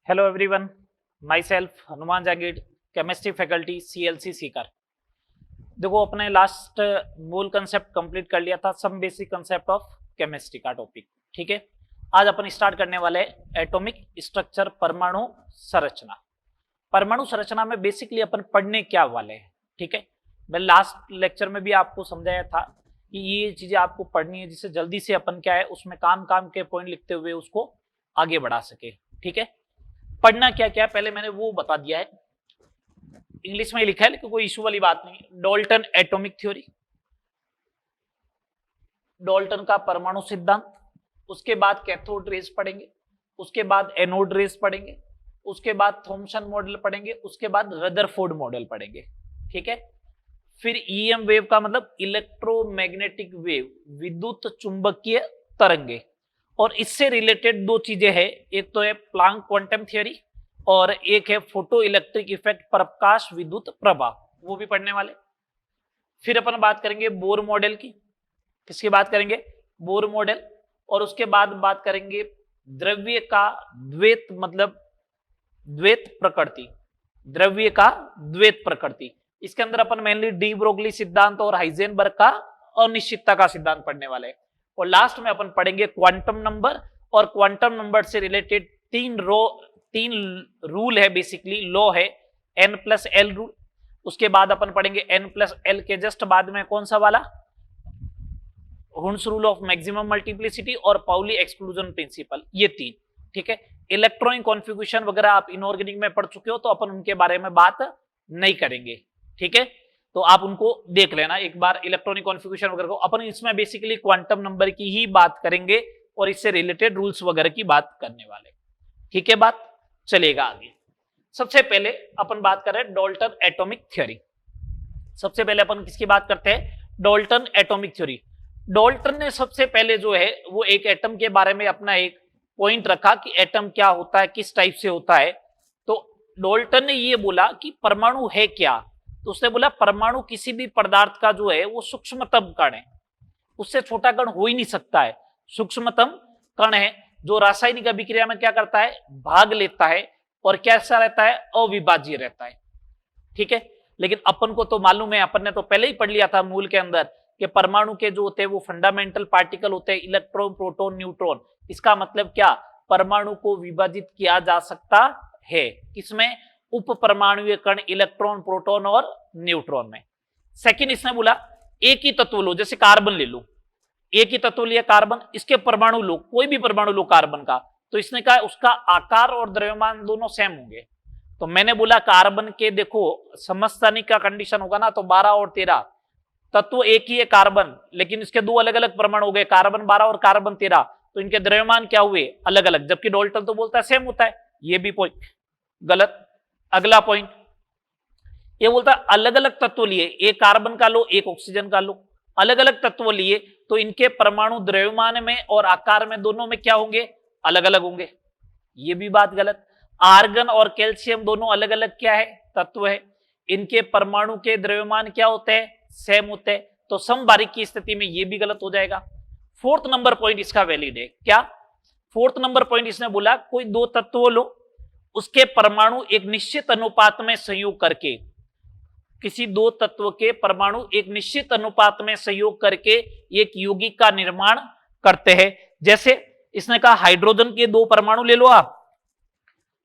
Hello everyone, myself Hanuman Jagir, chemistry faculty CLC Sikar. देखो अपने last मूल कंसेप्ट कंप्लीट कर लिया था, some basic concept of chemistry का टॉपिक। ठीक है, आज अपन स्टार्ट करने वाले एटॉमिक स्ट्रक्चर, परमाणु संरचना। परमाणु संरचना में बेसिकली अपन पढ़ने क्या वाले हैं। ठीक है, मैं लास्ट लेक्चर में भी आपको समझाया था कि ये चीजें आपको पढ़नी है जिससे जल्दी से अपन क्या है उसमें काम के पॉइंट लिखते हुए उसको आगे बढ़ा सके। ठीक है, पढ़ना क्या क्या पहले मैंने वो बता दिया है, इंग्लिश में लिखा है लेकिन कोई इशू वाली बात नहीं। डाल्टन एटॉमिक थ्योरी, डाल्टन का परमाणु सिद्धांत, उसके बाद कैथोड रेज पढ़ेंगे, उसके बाद एनोड रेज पढ़ेंगे, उसके बाद थॉमसन मॉडल पढ़ेंगे, उसके बाद रदरफोर्ड मॉडल पढ़ेंगे। ठीक है, फिर ईएम वेव का मतलब इलेक्ट्रोमैग्नेटिक वेव, विद्युत चुंबकीय तरंगे, और इससे रिलेटेड दो चीजें हैं, एक तो है प्लांक क्वांटम थ्योरी और एक है फोटो इलेक्ट्रिक इफेक्ट, प्रकाश विद्युत प्रभाव, वो भी पढ़ने वाले। फिर अपन बात करेंगे बोर मॉडल की, किसकी बात करेंगे, बोर मॉडल, और उसके बाद बात करेंगे द्रव्य का द्वैत, मतलब द्वैत प्रकृति, द्रव्य का द्वैत प्रकृति। इसके अंदर अपन मेनली डी ब्रोगली सिद्धांत और हाइजेनबर्ग का अनिश्चितता का सिद्धांत पढ़ने वाले हैं। और लास्ट में अपन पढ़ेंगे क्वांटम नंबर, और क्वांटम नंबर से रिलेटेड तीन रूल है, बेसिकली लॉ है, n+l रूल। उसके बाद अपन पढ़ेंगे n+l के जस्ट बाद में कौन सा वाला, Hund's rule of maximum multiplicity और पाउली एक्सक्लूजन प्रिंसिपल, ये तीन। ठीक है, इलेक्ट्रॉनिक कॉन्फ़िगरेशन वगैरह आप इनऑर्गेनिक में पढ़ चुके हो तो अपन उनके बारे में बात नहीं करेंगे। ठीक है, तो आप उनको देख लेना एक बार, इलेक्ट्रॉनिक कॉन्फ़िगरेशन वगैरह को। अपन इसमें बेसिकली क्वांटम नंबर की ही बात करेंगे और इससे रिलेटेड रूल्स वगैरह की बात करने वाले। ठीक है, बात चलेगा आगे। सबसे पहले अपन बात कर रहे हैं डाल्टन एटॉमिक थ्योरी। सबसे पहले अपन किसकी बात करते हैं, डाल्टन एटॉमिक थ्योरी। डाल्टन ने सबसे पहले जो है वो एक एटम के बारे में अपना एक पॉइंट रखा कि एटम क्या होता है, किस टाइप से होता है। तो डाल्टन ने ये बोला कि परमाणु है क्या, तो उसने बोला परमाणु किसी भी पदार्थ का जो है वो सूक्ष्मतम कण है, उससे छोटा कण हो ही नहीं सकता है, सूक्ष्मतम कण है जो रासायनिक अभिक्रिया में क्या करता है, भाग लेता है और कैसा रहता है, अविभाज्य रहता है। ठीक है, लेकिन अपन को तो मालूम है, अपन ने तो पहले ही पढ़ लिया था मूल के अंदर कि परमाणु के जो होते हैं वो फंडामेंटल पार्टिकल होते हैं, इलेक्ट्रॉन प्रोटॉन न्यूट्रॉन। इसका मतलब क्या, परमाणु को विभाजित किया जा सकता है, किसमें, उप परमाणुीय कण, इलेक्ट्रॉन प्रोटॉन और न्यूट्रॉन में। सेकंड इसने बोला एक ही तत्व लो, जैसे कार्बन ले लो, एक ही तत्व लिया कार्बन, इसके परमाणु लो, कोई भी परमाणु लो कार्बन का, तो इसने कहा उसका आकार और द्रव्यमान दोनों सेम होंगे। तो मैंने बोला कार्बन के देखो समस्थानिक का कंडीशन होगा ना, तो 12 और 13 तत्व एक ही है कार्बन, लेकिन इसके दो अलग अलग परमाणु हो गए, कार्बन 12 और कार्बन 13, तो इनके द्रव्यमान क्या हुए, अलग अलग, जबकि डाल्टन तो बोलता है सेम होता है। ये भी पॉइंट गलत। अगला पॉइंट ये बोलता है अलग अलग तत्व लिए, एक कार्बन का लो, एक ऑक्सीजन का लो, अलग अलग तत्व लिए तो इनके परमाणु द्रव्यमान में और आकार में दोनों में क्या होंगे, अलग अलग होंगे। ये भी बात गलत। आर्गन और कैल्शियम दोनों अलग अलग क्या है, तत्व है, इनके परमाणु के द्रव्यमान क्या होते हैं, सेम होते हैं, तो समबारिक की स्थिति में ये भी गलत हो जाएगा। फोर्थ नंबर पॉइंट इसका वैलिड है, क्या, फोर्थ नंबर पॉइंट इसने बोला कोई दो तत्व लो, उसके परमाणु एक निश्चित अनुपात में संयोग करके, किसी दो तत्व के परमाणु एक निश्चित अनुपात में संयोग करके एक यौगिक का निर्माण करते हैं। जैसे इसने कहा हाइड्रोजन के दो परमाणु ले लो, आप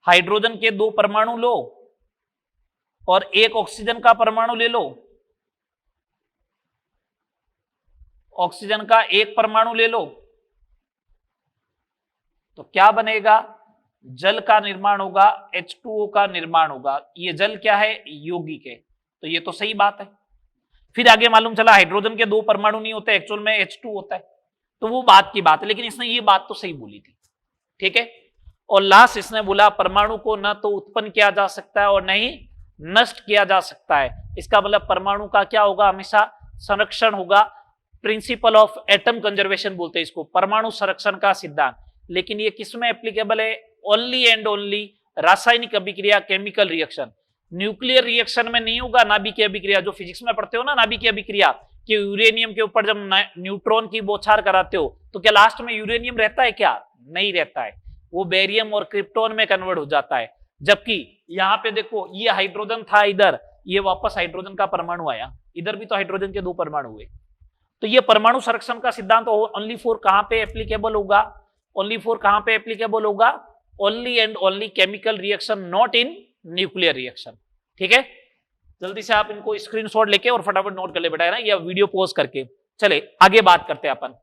हाइड्रोजन के दो परमाणु लो और एक ऑक्सीजन का परमाणु ले लो, ऑक्सीजन का एक परमाणु ले लो, तो क्या बनेगा, जल का निर्माण होगा, H2O का निर्माण होगा। ये जल क्या है, यौगिक है, तो ये तो सही बात है। फिर आगे मालूम चला हाइड्रोजन के दो परमाणु नहीं होते, एक्चुअल में H2 होता है, तो वो बात की बात है, लेकिन इसने ये बात तो सही बोली थी। ठीक है, और लास्ट इसने बोला परमाणु को न तो उत्पन्न किया जा सकता है और न ही नष्ट किया जा सकता है। इसका मतलब परमाणु का क्या होगा, हमेशा संरक्षण होगा। प्रिंसिपल ऑफ एटम कंजर्वेशन बोलते हैं इसको, परमाणु संरक्षण का सिद्धांत। लेकिन ये किसमें एप्लीकेबल है, ओनली एंड ओनली रासायनिक अभिक्रिया, केमिकल रिएक्शन। न्यूक्लियर रिएक्शन में नहीं होगा नाभिकीय अभिक्रिया, जो फिजिक्स में पढ़ते हो ना नाभिकीय अभिक्रिया, कि यूरेनियम के ऊपर जब न्यूट्रॉन की बौछार कराते हो तो क्या लास्ट में यूरेनियम रहता है, क्या नहीं रहता है। वो बेरियम और क्रिप्टोन में कन्वर्ट हो जाता है। जबकि यहाँ पे देखो ये हाइड्रोजन था इधर, ये वापस हाइड्रोजन का परमाणु आया, इधर भी तो हाइड्रोजन के 2 परमाणु हुए। तो ये परमाणु संरक्षण का सिद्धांत ओनली फॉर कहां पे एप्लीकेबल होगा, ओनली फॉर कहां पे एप्लीकेबल होगा, only and only chemical reaction, not in nuclear reaction. ठीक है, जल्दी से आप इनको स्क्रीनशॉट लेके और फटाफट नोट कर ले बेटा, है ना, या वीडियो पॉज करके। चले आगे बात करते हैं अपन।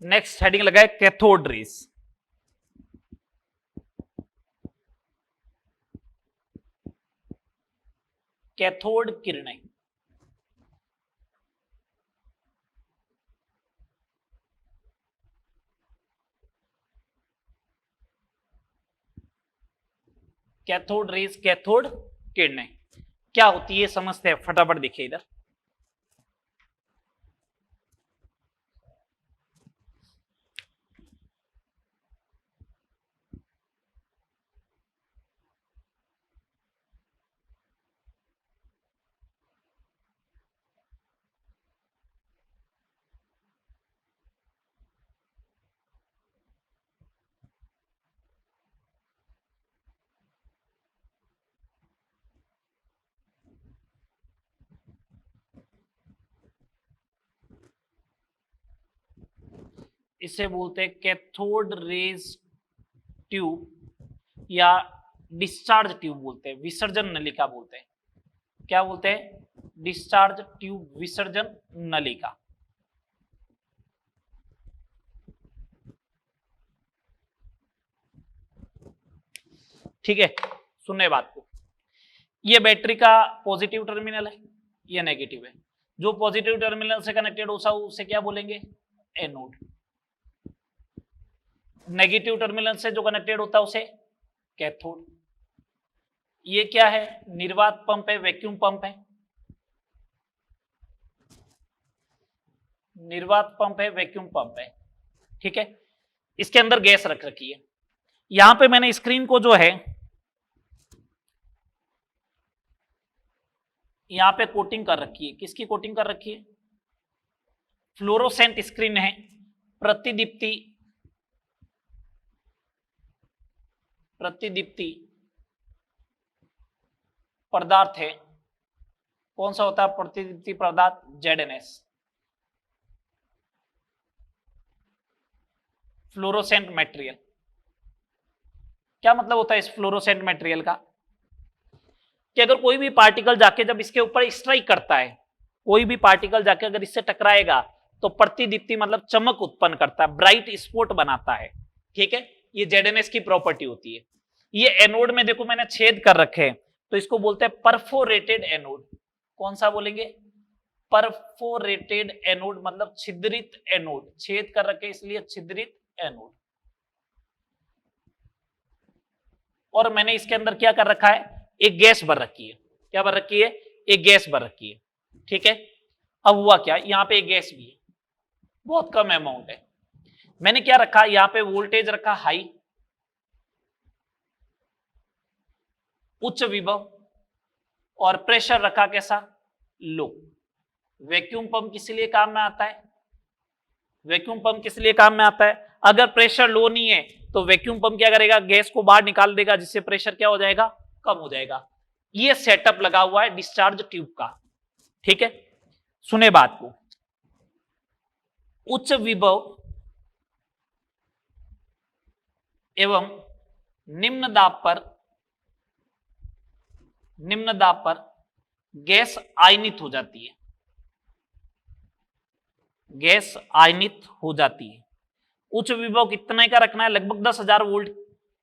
नेक्स्ट हेडिंग लगा है कैथोड रेज। कैथोड किरणें। कैथोड रेज, कैथोड किरणें क्या होती है समझते हैं, फटाफट देखिए इधर। इसे बोलते हैं कैथोड रेज ट्यूब या डिस्चार्ज ट्यूब बोलते हैं, विसर्जन नलिका बोलते हैं। क्या बोलते हैं? डिस्चार्ज ट्यूब, विसर्जन नलिका। ठीक है, सुनने बात को। ये बैटरी का पॉजिटिव टर्मिनल है, ये नेगेटिव है। जो पॉजिटिव टर्मिनल से कनेक्टेड होता है उसे क्या बोलेंगे? एनोड। नेगेटिव टर्मिनल से जो कनेक्टेड होता है उसे कैथोड। ये क्या है? निर्वात पंप है, वैक्यूम पंप है। निर्वात पंप है, वैक्यूम पंप है। ठीक है, इसके अंदर गैस रख रखी है। यहां पे मैंने स्क्रीन को जो है यहां पे कोटिंग कर रखी है। किसकी कोटिंग कर रखी है? फ्लोरोसेंट स्क्रीन है, प्रतिदीप्ति पदार्थ है। कौन सा होता है प्रतिदीप्ति पदार्थ? ZnS, fluorescent material. क्या मतलब होता है इस फ्लोरोसेंट मटेरियल का? कि अगर कोई भी पार्टिकल जाके जब इसके ऊपर स्ट्राइक करता है, कोई भी पार्टिकल जाके अगर इससे टकराएगा तो प्रतिदीप्ति मतलब चमक उत्पन्न करता है, ब्राइट स्पॉट बनाता है। ठीक है, ये ZnS की प्रॉपर्टी होती है। ये एनोड में देखो मैंने छेद कर रखे हैं, तो इसको बोलते हैं परफोरेटेड एनोड। कौन सा बोलेंगे? परफोरेटेड एनोड, मतलब छिद्रित एनोड। छेद कर रखे इसलिए छिद्रित एनोड। और मैंने इसके अंदर क्या कर रखा है? एक गैस भर रखी है। क्या भर रखी है? एक गैस भर रखी है। ठीक है, अब हुआ क्या, यहां पे एक गैस भी है, बहुत कम अमाउंट है। मैंने क्या रखा? यहां पे वोल्टेज रखा हाई, उच्च विभव, और प्रेशर रखा कैसा? लो। वैक्यूम पंप किस लिए काम में आता है? वैक्यूम पंप किस लिए काम में आता है? अगर प्रेशर लो नहीं है तो वैक्यूम पंप क्या करेगा? गैस को बाहर निकाल देगा, जिससे प्रेशर क्या हो जाएगा? कम हो जाएगा। ये सेटअप लगा हुआ है डिस्चार्ज ट्यूब का। ठीक है, सुने बात को। उच्च विभव एवं निम्न दाब पर गैस आयनित हो जाती है। गैस आयनित हो जाती है। उच्च विभव कितने का रखना है? लगभग 10,000 वोल्ट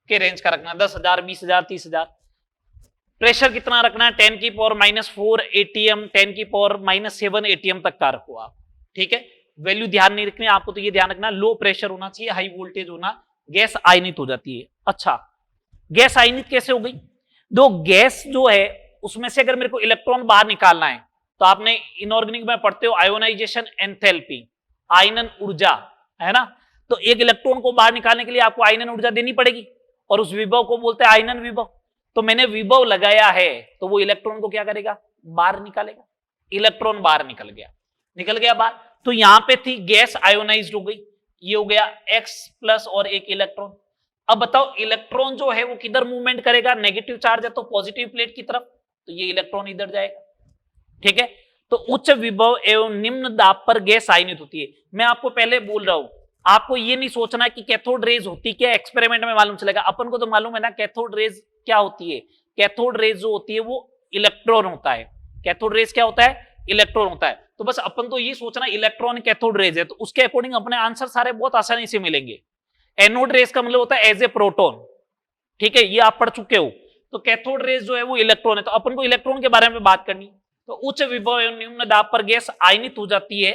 के रेंज का रखना है। 10,000, 20,000, 30,000। प्रेशर कितना रखना है? 10 की पावर -4 ATM, 10 की पावर -7 ATM तक का रखो आप। ठीक है, वैल्यू ध्यान नहीं रखनी आपको, तो ये ध्यान रखना लो प्रेशर होना चाहिए, हाई वोल्टेज होना, गैस आयनित हो जाती है। अच्छा, गैस आयनित कैसे हो गई? दो गैस जो है उसमें से अगर मेरे को इलेक्ट्रॉन बाहर निकालना है तो आपने इनऑर्गेनिक में पढ़ते हो आयोनाइजेशन एंथैल्पी, आयनन ऊर्जा, है ना। तो एक इलेक्ट्रॉन को बाहर निकालने के लिए आपको आयनन ऊर्जा देनी पड़ेगी और उस विभव को बोलते हैं आयनन विभव। तो मैंने विभव लगाया है तो वो इलेक्ट्रॉन को क्या करेगा, बाहर निकालेगा। इलेक्ट्रॉन बाहर निकल गया बाहर। तो यहां पे थी गैस आयोनाइज्ड हो गई, ये हो गया X प्लस और एक इलेक्ट्रॉन। अब बताओ इलेक्ट्रॉन जो है वो किधर मूवमेंट करेगा, नेगेटिव चार्ज है तो पॉजिटिव प्लेट की तरफ, तो ये इलेक्ट्रॉन इधर जाएगा। ठीक है, तो उच्च विभव एवं निम्न दाब पर गैस आयनित होती है। मैं आपको पहले बोल रहा हूं, आपको ये नहीं सोचना कि कैथोड रेज होती क्या, एक्सपेरिमेंट में मालूम चलेगा। अपन को तो मालूम है ना कैथोड रेज क्या होती है। कैथोड रेज जो होती है वो इलेक्ट्रॉन होता है। कैथोड रेज क्या होता है, इलेक्ट्रॉन होता है। तो बस अपन तो ये सोचना इलेक्ट्रॉन कैथोड रेज है, तो उसके अकॉर्डिंग अपने आंसर सारे बहुत आसानी से मिलेंगे। एनोड रेज का मतलब होता है एज ए प्रोटॉन, ठीक है, ये आप पढ़ चुके हो। तो कैथोड रेज जो है वो इलेक्ट्रॉन है, तो अपन को इलेक्ट्रॉन के बारे में बात करनी। तो उच्च विभव एवं निम्न दाब पर गैस आयनित हो जाती है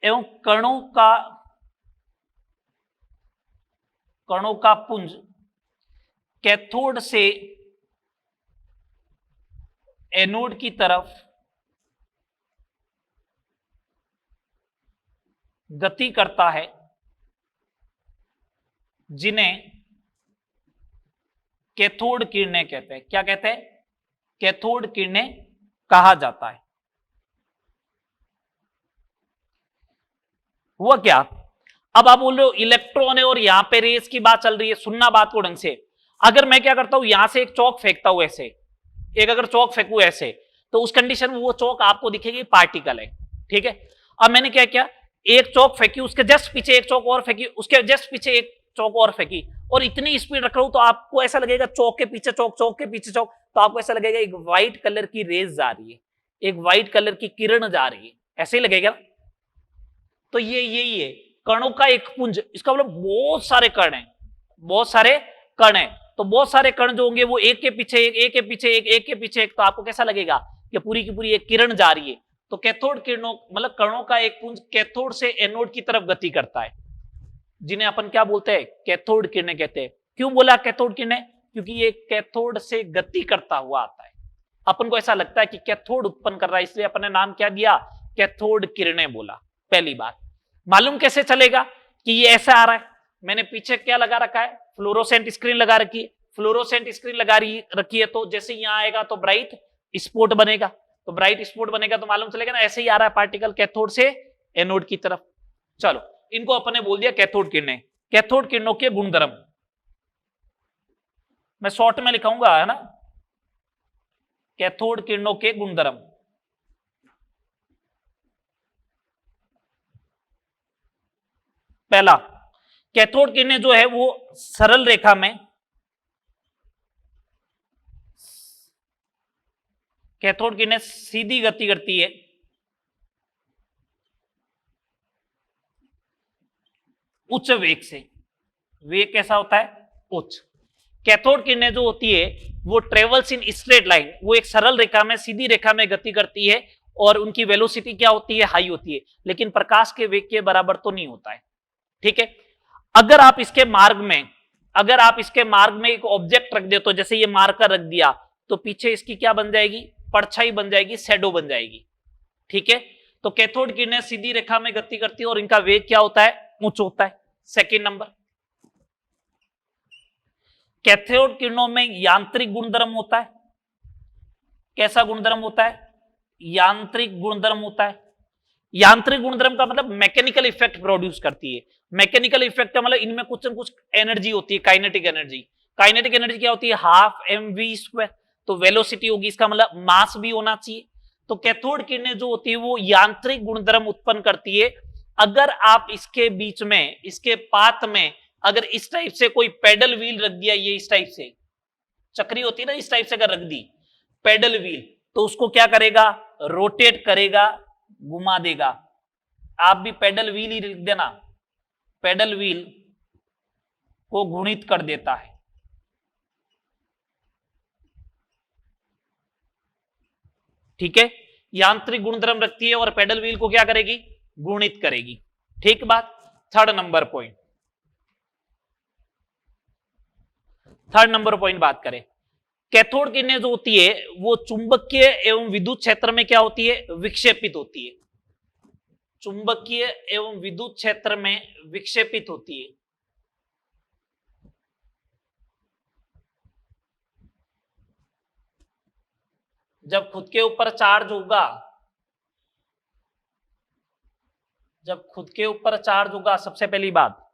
एवं कणों का पुंज कैथोड से एनोड की तरफ गति करता है, जिन्हें कैथोड किरणें कहते हैं। क्या कहते हैं, कैथोड किरणें कहा जाता है। हुआ क्या, अब आप बोल रहे हो इलेक्ट्रॉन है और यहां पे रेस की बात चल रही है, सुनना बात को ढंग से। अगर मैं क्या करता हूं, यहां से एक चौक फेंकता हूं ऐसे, एक अगर चौक फेंकू ऐसे, तो उस कंडीशन में वो चौक आपको दिखेगी पार्टिकल है। ठीक है, अब मैंने क्या किया, एक चौक फेंकी, उसके जस्ट पीछे एक चौक और फेंकी, उसके जस्ट पीछे एक चौक और फेंकी, और इतनी स्पीड रख रहा हूं तो आपको ऐसा लगेगा चौक के पीछे चौक, चौक के पीछे चौक, तो आपको ऐसा लगेगा एक व्हाइट कलर की रेज जा रही है, एक व्हाइट कलर की किरण जा रही है, ऐसे ही लगेगा। तो ये यही है कणों का एक पुंज, इसका मतलब बहुत सारे कण हैं, बहुत सारे कण हैं। तो बहुत सारे कण जो होंगे वो एक के पीछे एक, एक के पीछे एक, एक के पीछे एक, तो आपको कैसा लगेगा कि पूरी की पूरी एक किरण जा रही है। तो कैथोड किरणों मतलब कणों का एक पुंज कैथोड से एनोड की तरफ गति करता है, जिन्हें अपन क्या बोलते हैं, कैथोड किरणें कहते हैं। क्यों बोला कैथोड किरणें, क्योंकि ये कैथोड से गति करता हुआ आता है। अपन को ऐसा लगता है कि कैथोड उत्पन्न कर रहा है, इसलिए अपन ने नाम क्या दिया, कैथोड किरणें बोला। पहली बात मालूम कैसे चलेगा कि ये ऐसा आ रहा है, मैंने पीछे क्या लगा रखा है, फ्लोरोसेंट स्क्रीन लगा रखी है। फ्लोरोसेंट स्क्रीन लगा रखी है, तो जैसे यहां आएगा तो ब्राइट स्पॉट बनेगा, तो ब्राइट स्पॉट बनेगा तो मालूम चलेगा ना ऐसे ही आ रहा है पार्टिकल कैथोड से एनोड की तरफ। चलो इनको अपने बोल दिया कैथोड किरणें। कैथोड किरणों के गुणधर्म मैं शॉर्ट में लिखाऊंगा, है ना। कैथोड किरणों के गुणधर्म, पहला कैथोड किरणें जो है वो सरल रेखा में, कैथोड किरणें सीधी गति करती है, उच्च वेग से। वेग कैसा होता है, उच्च। कैथोड किरणें जो होती है वो ट्रेवल्स इन स्ट्रेट लाइन, वो एक सरल रेखा में, सीधी रेखा में गति करती है, और उनकी वेलोसिटी क्या होती है, हाई होती है, लेकिन प्रकाश के वेग के बराबर तो नहीं होता है। ठीक है, अगर आप इसके मार्ग में एक ऑब्जेक्ट रख दे, तो जैसे ये मार्कर रख दिया, तो पीछे इसकी क्या बन जाएगी, परछाई बन जाएगी, शैडो बन जाएगी। ठीक है, तो कैथोड किरणें सीधी रेखा में गति करती है और इनका वेग क्या होता है, उच्च होता है। सेकेंड नंबर, कैथोड किरणों में यांत्रिक गुणधर्म होता है। कैसा गुणधर्म होता है, यांत्रिक गुणधर्म होता है। यांत्रिक गुणधर्म का मतलब मैकेनिकल इफेक्ट प्रोड्यूस करती है। मैकेनिकल इफेक्ट का मतलब इनमें कुछ न कुछ एनर्जी होती है, काइनेटिक एनर्जी। काइनेटिक एनर्जी क्या होती है, हाफ mv²। तो वेलोसिटी होगी, इसका मतलब मास भी होना चाहिए। तो कैथोड किरणें जो होती है वो यांत्रिक गुणधर्म उत्पन्न करती है। अगर आप इसके बीच में, इसके पाथ में अगर इस टाइप से कोई पेडल व्हील रख दिया, ये इस टाइप से चक्री होती है ना, इस टाइप से अगर रख दी पेडल व्हील, तो उसको क्या करेगा, रोटेट करेगा, घुमा देगा। आप भी पेडल व्हील ही लिख देना, पेडल व्हील को घूर्णित कर देता है। ठीक है, यांत्रिक गुणधर्म रखती है और पेडल व्हील को क्या करेगी, घूर्णित करेगी। ठीक बात। Third number point, third number point बात करें, कैथोड किरणें जो होती है वो चुंबकीय एवं विद्युत क्षेत्र में क्या होती है, विक्षेपित होती है। चुंबकीय एवं विद्युत क्षेत्र में विक्षेपित होती है। जब खुद के ऊपर चार्ज होगा, जब खुद के ऊपर चार्ज होगा, सबसे पहली बात,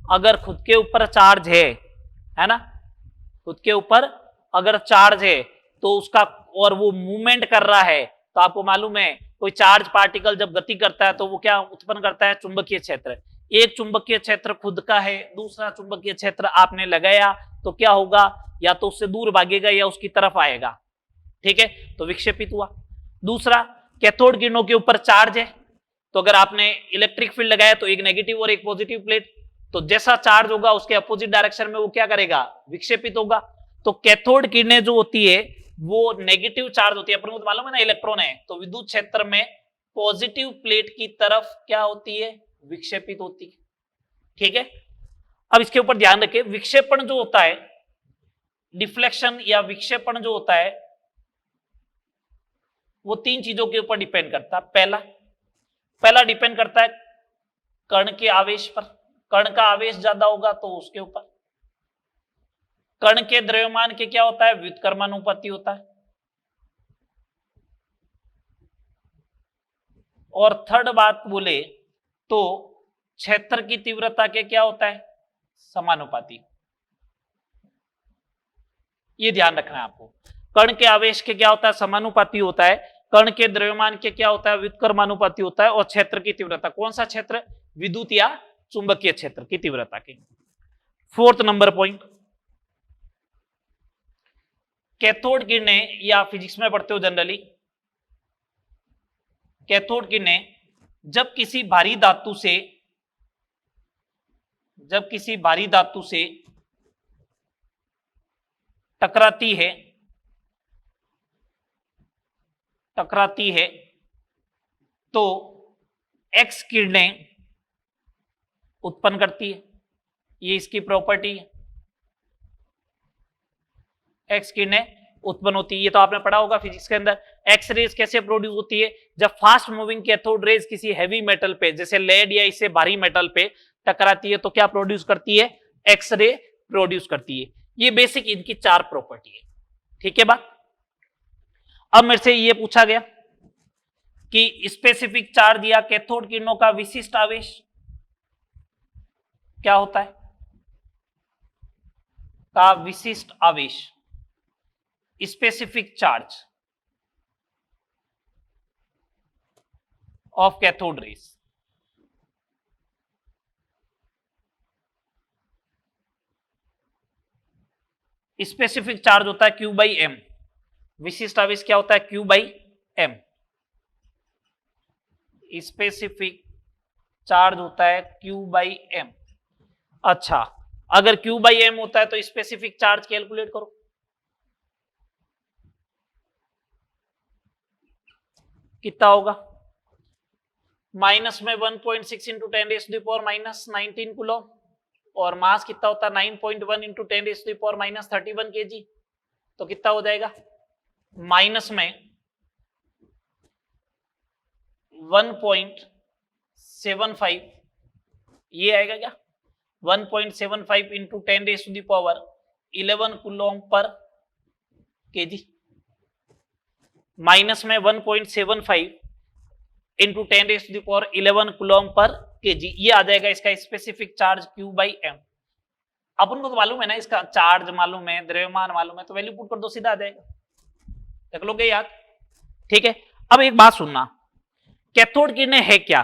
अगर खुद के ऊपर चार्ज है ना, खुद के ऊपर अगर चार्ज है तो उसका, और वो मूवमेंट कर रहा है, तो आपको मालूम है कोई चार्ज पार्टिकल जब गति करता है तो वो क्या उत्पन्न करता है, चुंबकीय क्षेत्र। एक चुंबकीय क्षेत्र खुद का है, दूसरा चुंबकीय क्षेत्र आपने लगाया, तो क्या होगा, या तो उससे दूर भागेगा या उसकी तरफ आएगा, ठीक है, तो विक्षेपित हुआ। दूसरा, कैथोड किरणों के ऊपर चार्ज है, तो अगर आपने इलेक्ट्रिक फील्ड लगाया तो एक नेगेटिव और एक पॉजिटिव प्लेट, तो जैसा चार्ज होगा उसके अपोजिट डायरेक्शन में वो क्या करेगा, विक्षेपित होगा। तो कैथोड किरणें जो होती है वो नेगेटिव चार्ज होती है, अपन को तो मालूम है ना इलेक्ट्रॉन है, तो विद्युत क्षेत्र में पॉजिटिव प्लेट की तरफ क्या होती है, विक्षेपित होती है, ठीक है। अब इसके ऊपर ध्यान रखें, विक्षेपण जो होता है, डिफ्लेक्शन या विक्षेपण जो होता है वो तीन चीजों के ऊपर डिपेंड करता है। पहला डिपेंड करता है कण के आवेश पर, कण का आवेश ज्यादा होगा तो उसके ऊपर। कण के द्रव्यमान के क्या होता है, व्युत्क्रमानुपाती होता है। और थर्ड बात बोले तो क्षेत्र की तीव्रता के क्या होता है, समानुपाती। ये ध्यान रखना है आपको, कण के आवेश के क्या होता है, समानुपाती होता है, कण के द्रव्यमान के क्या होता है, व्युत्क्रमानुपाती होता है, और क्षेत्र की तीव्रता, कौन सा क्षेत्र, विद्युत या चुंबकीय क्षेत्र की तीव्रता की। फोर्थ नंबर पॉइंट, कैथोड किरणें, या फिजिक्स में पढ़ते हो जनरली, कैथोड किरणें जब किसी भारी धातु से, जब किसी भारी धातु से टकराती है, तो एक्स किरणें उत्पन्न करती है, ये इसकी प्रॉपर्टी है, एक्स किरणें उत्पन्न होती है। ये तो आपने पढ़ा होगा फिजिक्स के अंदर। एक्स रेज कैसे प्रोड्यूस होती है, जब फास्ट मूविंग कैथोड रेज किसी हैवी मेटल पे, जैसे लेड या इससे भारी मेटल पे टकराती है तो क्या प्रोड्यूस करती है, एक्स रे प्रोड्यूस करती है। ये बेसिक इनकी चार प्रॉपर्टी है, ठीक है बात। अब मेरे से ये पूछा गया कि स्पेसिफिक चार्ज या कैथोड किरणों का विशिष्ट आवेश क्या होता है, का विशिष्ट आवेश, specific charge of cathode rays. Specific charge होता है Q बाई एम, विशिष्ट आवेश क्या होता है, Q by M. Specific charge होता है Q बाई एम। अच्छा, अगर Q बाई एम होता है तो स्पेसिफिक चार्ज कैलकुलेट करो, कितना होगा, माइनस में 1.6 इंटू 10⁻⁻19 कूलम, और मास कितना होता है 9.1 इंटू 10⁻31 kg, तो कितना हो जाएगा, माइनस में 1.75, ये आएगा क्या, 1.75 into 10⁻11 coulomb per kg, minus में 1.75 इंटू 10⁻11 कूलम पर kg, ये आ जाएगा इसका specific charge Q by M. अपन को तो मालूम है ना, इसका चार्ज मालूम है, द्रव्यमान मालूम है, तो वैल्यू पुट कर दो, सीधा आ जाएगा, देख लोगे याद, ठीक है। अब एक बात सुनना, कैथोड किरणें है क्या,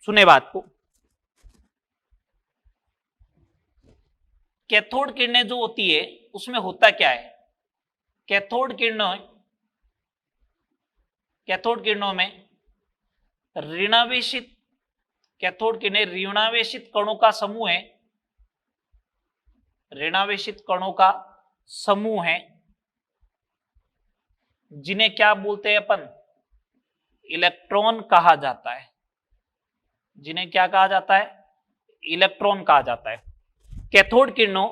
सुने बात को। कैथोड किरणें जो होती है उसमें होता क्या है, कैथोड किरणों में ऋणावेशित, कैथोड किरणें ऋणावेशित कणों का समूह है, ऋणावेशित कणों का समूह है, जिन्हें क्या बोलते हैं अपन, इलेक्ट्रॉन कहा जाता है, जिन्हें क्या कहा जाता है, इलेक्ट्रॉन कहा जाता है। कैथोड किरणों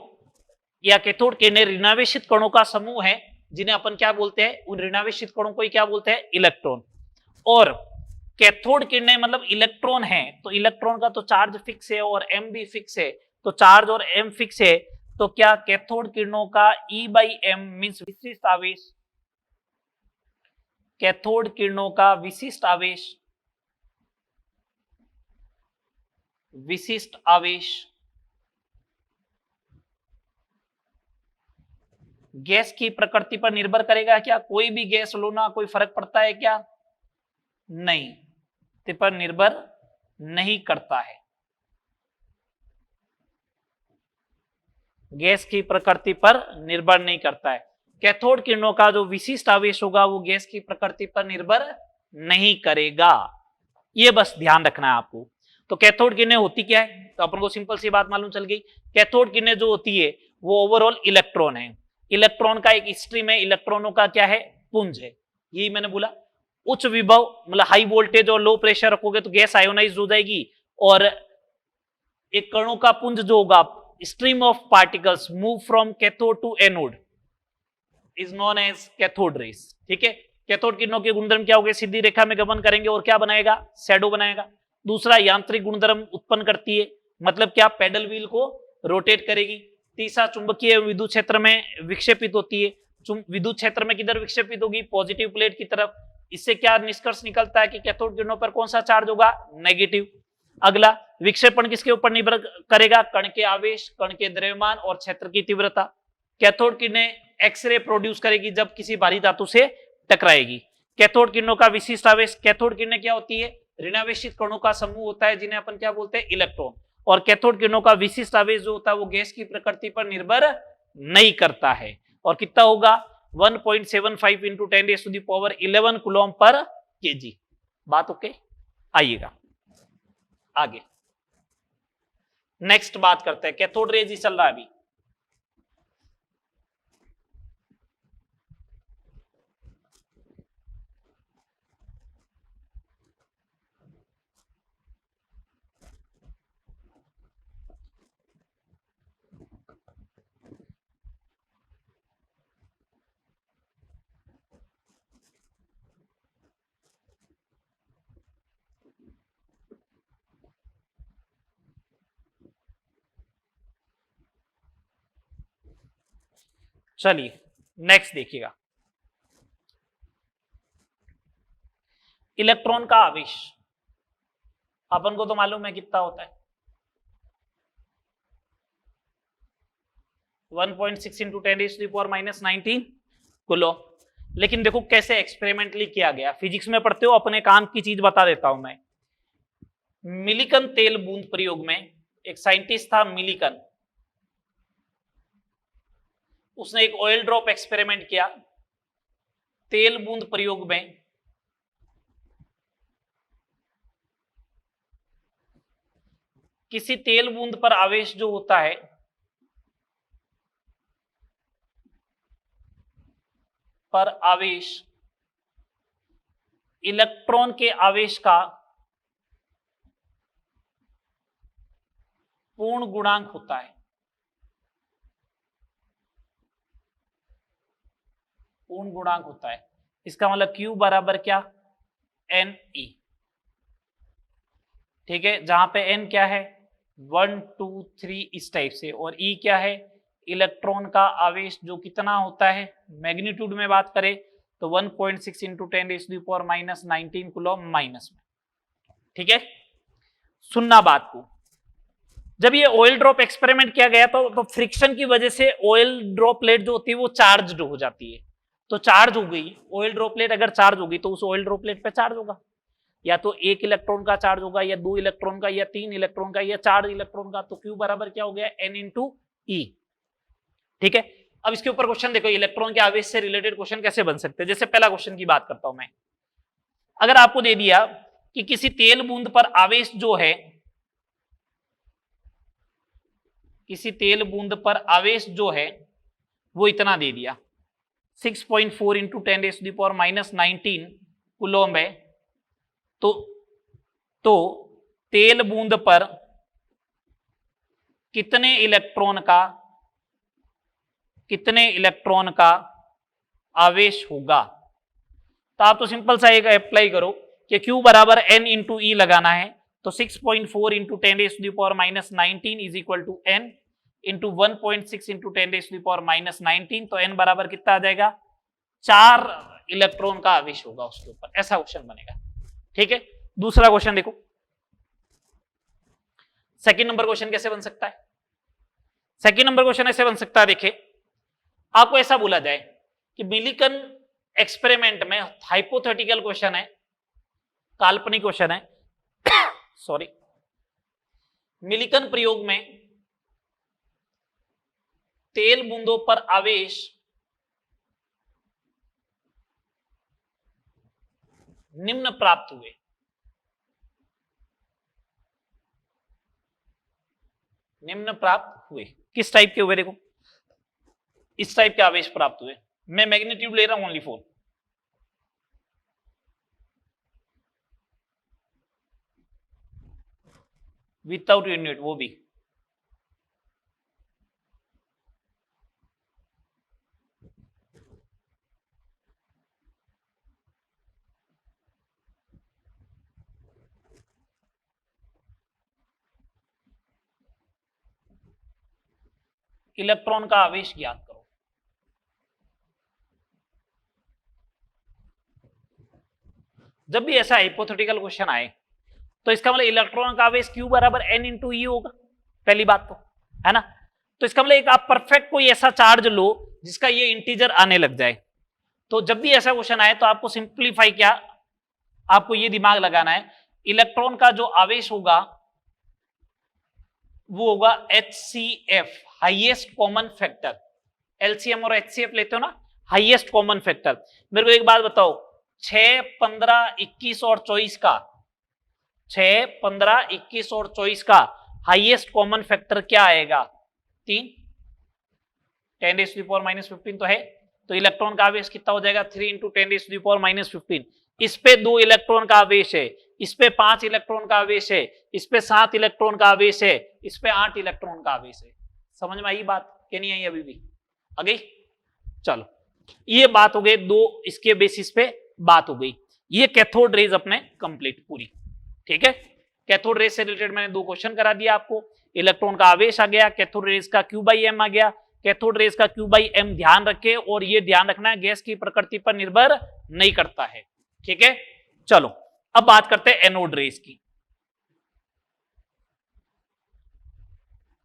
या कैथोड किरणें ऋणावेशित कणों का समूह है, जिन्हें अपन क्या बोलते हैं, उन ऋणावेशित कणों को ही क्या बोलते हैं, इलेक्ट्रॉन। और कैथोड किरणें मतलब इलेक्ट्रॉन है, तो इलेक्ट्रॉन का तो चार्ज फिक्स है और एम भी फिक्स है, तो चार्ज और एम फिक्स है, तो क्या कैथोड किरणों का E/m मींस विशिष्ट आवेश, कैथोड किरणों का विशिष्ट आवेश, विशिष्ट आवेश गैस की प्रकृति पर निर्भर करेगा क्या? कोई भी गैस लो ना, कोई फर्क पड़ता है क्या? नहीं, इस पर निर्भर नहीं करता है, गैस की प्रकृति पर निर्भर नहीं करता है। कैथोड किरणों का जो विशिष्ट आवेश होगा वो गैस की प्रकृति पर निर्भर नहीं करेगा, ये बस ध्यान रखना है आपको। तो कैथोड किरणें होती क्या है, तो अपन को सिंपल सी बात मालूम चल गई। कैथोड किरणें जो होती है वो ओवरऑल इलेक्ट्रॉन है, इलेक्ट्रॉन का एक स्ट्रीम है, इलेक्ट्रॉनों का क्या है, पुंज है, यही मैंने बोला। उच्च विभव मतलब हाई वोल्टेज और लो प्रेशर रखोगे तो गैस आयोनाइज हो जाएगी, और एक कणों का पुंज जो होगा, stream of particles move from cathode to anode is known as cathode rays. ठीक है, कैथोड किरणों के गुणधर्म क्या हो गए, सीधी रेखा में गमन करेंगे और क्या बनाएगा, शैडो बनाएगा। दूसरा, यांत्रिक गुणधर्म उत्पन्न करती है, मतलब क्या, पेडल व्हील को रोटेट करेगी। तीसरा, चुंबकीय विद्युत क्षेत्र में विक्षेपित होती है, विद्युत क्षेत्र में किधर विक्षेपित होगी, पॉजिटिव प्लेट की तरफ। इससे क्या निष्कर्ष निकलता है कि कैथोड किरणों पर कौन सा चार्ज होगा, नेगेटिव। अगला, विक्षेपण किसके ऊपर निर्भर करेगा, कण के आवेश, कण के द्रव्यमान और क्षेत्र की तीव्रता। कैथोड किरणें एक्सरे प्रोड्यूस करेगी जब किसी भारी धातु से टकराएगी। कैथोड किरणों का विशिष्ट आवेश, कैथोड किरणें क्या होती है, ऋणावेशित कणों का समूह होता है, जिन्हें अपन क्या बोलते हैं, इलेक्ट्रॉन। और कैथोड किरणों का विशिष्ट आवेश जो होता है वो गैस की प्रकृति पर निर्भर नहीं करता है। और कितना होगा, 1.75 इंटू 10⁻11 कूलम पर केजी। बात ओके, आइएगा आगे नेक्स्ट बात करते हैं। कैथोड रेज ही चल रहा है अभी। चलिए नेक्स्ट देखिएगा, इलेक्ट्रॉन का आवेश अपन को तो मालूम है कितना होता है, 1.6 इंटू 10⁻⁻19 कूलम। लेकिन देखो कैसे एक्सपेरिमेंटली किया गया, फिजिक्स में पढ़ते हो, अपने काम की चीज बता देता हूं मैं। मिलिकन तेल बूंद प्रयोग में एक साइंटिस्ट था मिलिकन, उसने एक ऑयल ड्रॉप एक्सपेरिमेंट किया तेल बूंद प्रयोग में। किसी तेल बूंद पर आवेश जो होता है पर आवेश इलेक्ट्रॉन के आवेश का पूर्ण गुणांक होता है, पूर्ण गुणांक होता है। इसका मतलब Q बराबर क्या, Ne। ठीक है, जहां पे N क्या है, 1 2 3 इस टाइप से, और E क्या है, इलेक्ट्रॉन का आवेश जो कितना होता है, मैग्नीट्यूड में बात करें तो 1.6 इंटू 10⁻⁻19 कूलम माइनस में। ठीक है, सुनना बात को। जब ये ऑयल ड्रॉप एक्सपेरिमेंट किया गया तो फ्रिक्शन की वजह से ऑयल ड्रॉपलेट जो होती है वो चार्ज हो जाती है, तो चार्ज हो गई ऑयल ड्रॉपलेट। अगर चार्ज होगी तो उस ऑयल ड्रॉपलेट पे चार्ज होगा, या तो 1 इलेक्ट्रॉन का चार्ज होगा, या 2 इलेक्ट्रॉन का, या 3 इलेक्ट्रॉन का, या 4 इलेक्ट्रॉन का। तो Q बराबर क्या हो गया, N इंटू E। ठीक है, अब इसके ऊपर क्वेश्चन देखो, इलेक्ट्रॉन के आवेश से रिलेटेड क्वेश्चन कैसे बन सकते हैं। जैसे पहला क्वेश्चन की बात करता हूं मैं, अगर आपको दे दिया कि किसी तेल बूंद पर आवेश जो है, किसी तेल बूंद पर आवेश जो है वो इतना दे दिया, 6.4 इंटू 10⁻⁻19 कूलम है, तो तेल बूंद पर कितने इलेक्ट्रॉन का कितने इलेक्ट्रॉन का आवेश होगा। तो आप तो सिंपल सा एक अप्लाई करो कि Q बराबर N इंटू ई लगाना है, तो 6.4 into 10⁻⁻19 is equal to N into 1.6 into 10⁻⁻19, तो N बराबर कितना आ जाएगा, 4 इलेक्ट्रॉन का आवेश होगा उसके ऊपर। ऐसा क्वेश्चन बनेगा। ठीक है, दूसरा क्वेश्चन देखो, सेकंड नंबर क्वेश्चन कैसे बन सकता है। सेकंड नंबर क्वेश्चन ऐसे बन सकता है, देखिए आपको ऐसा बोला जाए कि मिलिकन एक्सपेरिमेंट में, हाइपोथेटिकल क्वेश्चन है, काल्पनिक क्वेश्चन है सॉरी, मिलिकन प्रयोग में तेल बूंदों पर आवेश निम्न प्राप्त हुए। निम्न प्राप्त हुए किस टाइप के हुए, देखो इस टाइप के आवेश प्राप्त हुए। मैं मैग्नीट्यूड ले रहा हूं ओनली 4। विदाउट यूनिट, वो भी इलेक्ट्रॉन का आवेश ज्ञात करो। जब भी ऐसा हाइपोथेटिकल क्वेश्चन आए तो इसका मतलब इलेक्ट्रॉन का आवेश Q बराबर N इंटू ई होगा, पहली बात तो है ना। तो इसका मतलब एक आप परफेक्ट कोई ऐसा चार्ज लो जिसका ये इंटीजर आने लग जाए। तो जब भी ऐसा क्वेश्चन आए तो आपको सिंप्लीफाई क्या, आपको ये दिमाग लगाना है, इलेक्ट्रॉन का जो आवेश होगा वो होगा HCF, highest common factor. LCM और HCF लेते हो ना, हाईएस्ट कॉमन फैक्टर। मेरे को एक बात बताओ, 6, 15, 21 और 24 का, 6, 15, 21 और 24 का हाईएस्ट कॉमन फैक्टर क्या आएगा, 3, 10⁻⁻15 तो है। तो इलेक्ट्रॉन का आवेश कितना हो जाएगा, 3 इंटू 10⁻⁻15। इस पे 2 इलेक्ट्रॉन का आवेश है, इस पे 5 इलेक्ट्रॉन का आवेश है, इस पे 7 इलेक्ट्रॉन का आवेश है, इस पे 8 इलेक्ट्रॉन का आवेश है। समझ में आई बात कि नहीं आई, अभी भी आ गई। चलो ये बात हो गई, 2 इसके बेसिस पे बात हो गई। ये कैथोड रेज अपने कंप्लीट पूरी। ठीक है, कैथोड रेज से रिलेटेड मैंने 2 क्वेश्चन करा दिया आपको। इलेक्ट्रॉन का आवेश आ गया, कैथोड रेज का Q/m आ गया। कैथोड रेज का Q/m ध्यान रखे, और ये ध्यान रखना है गैस की प्रकृति पर निर्भर नहीं करता है। ठीक है, चलो अब बात करते हैं एनोड रेज की।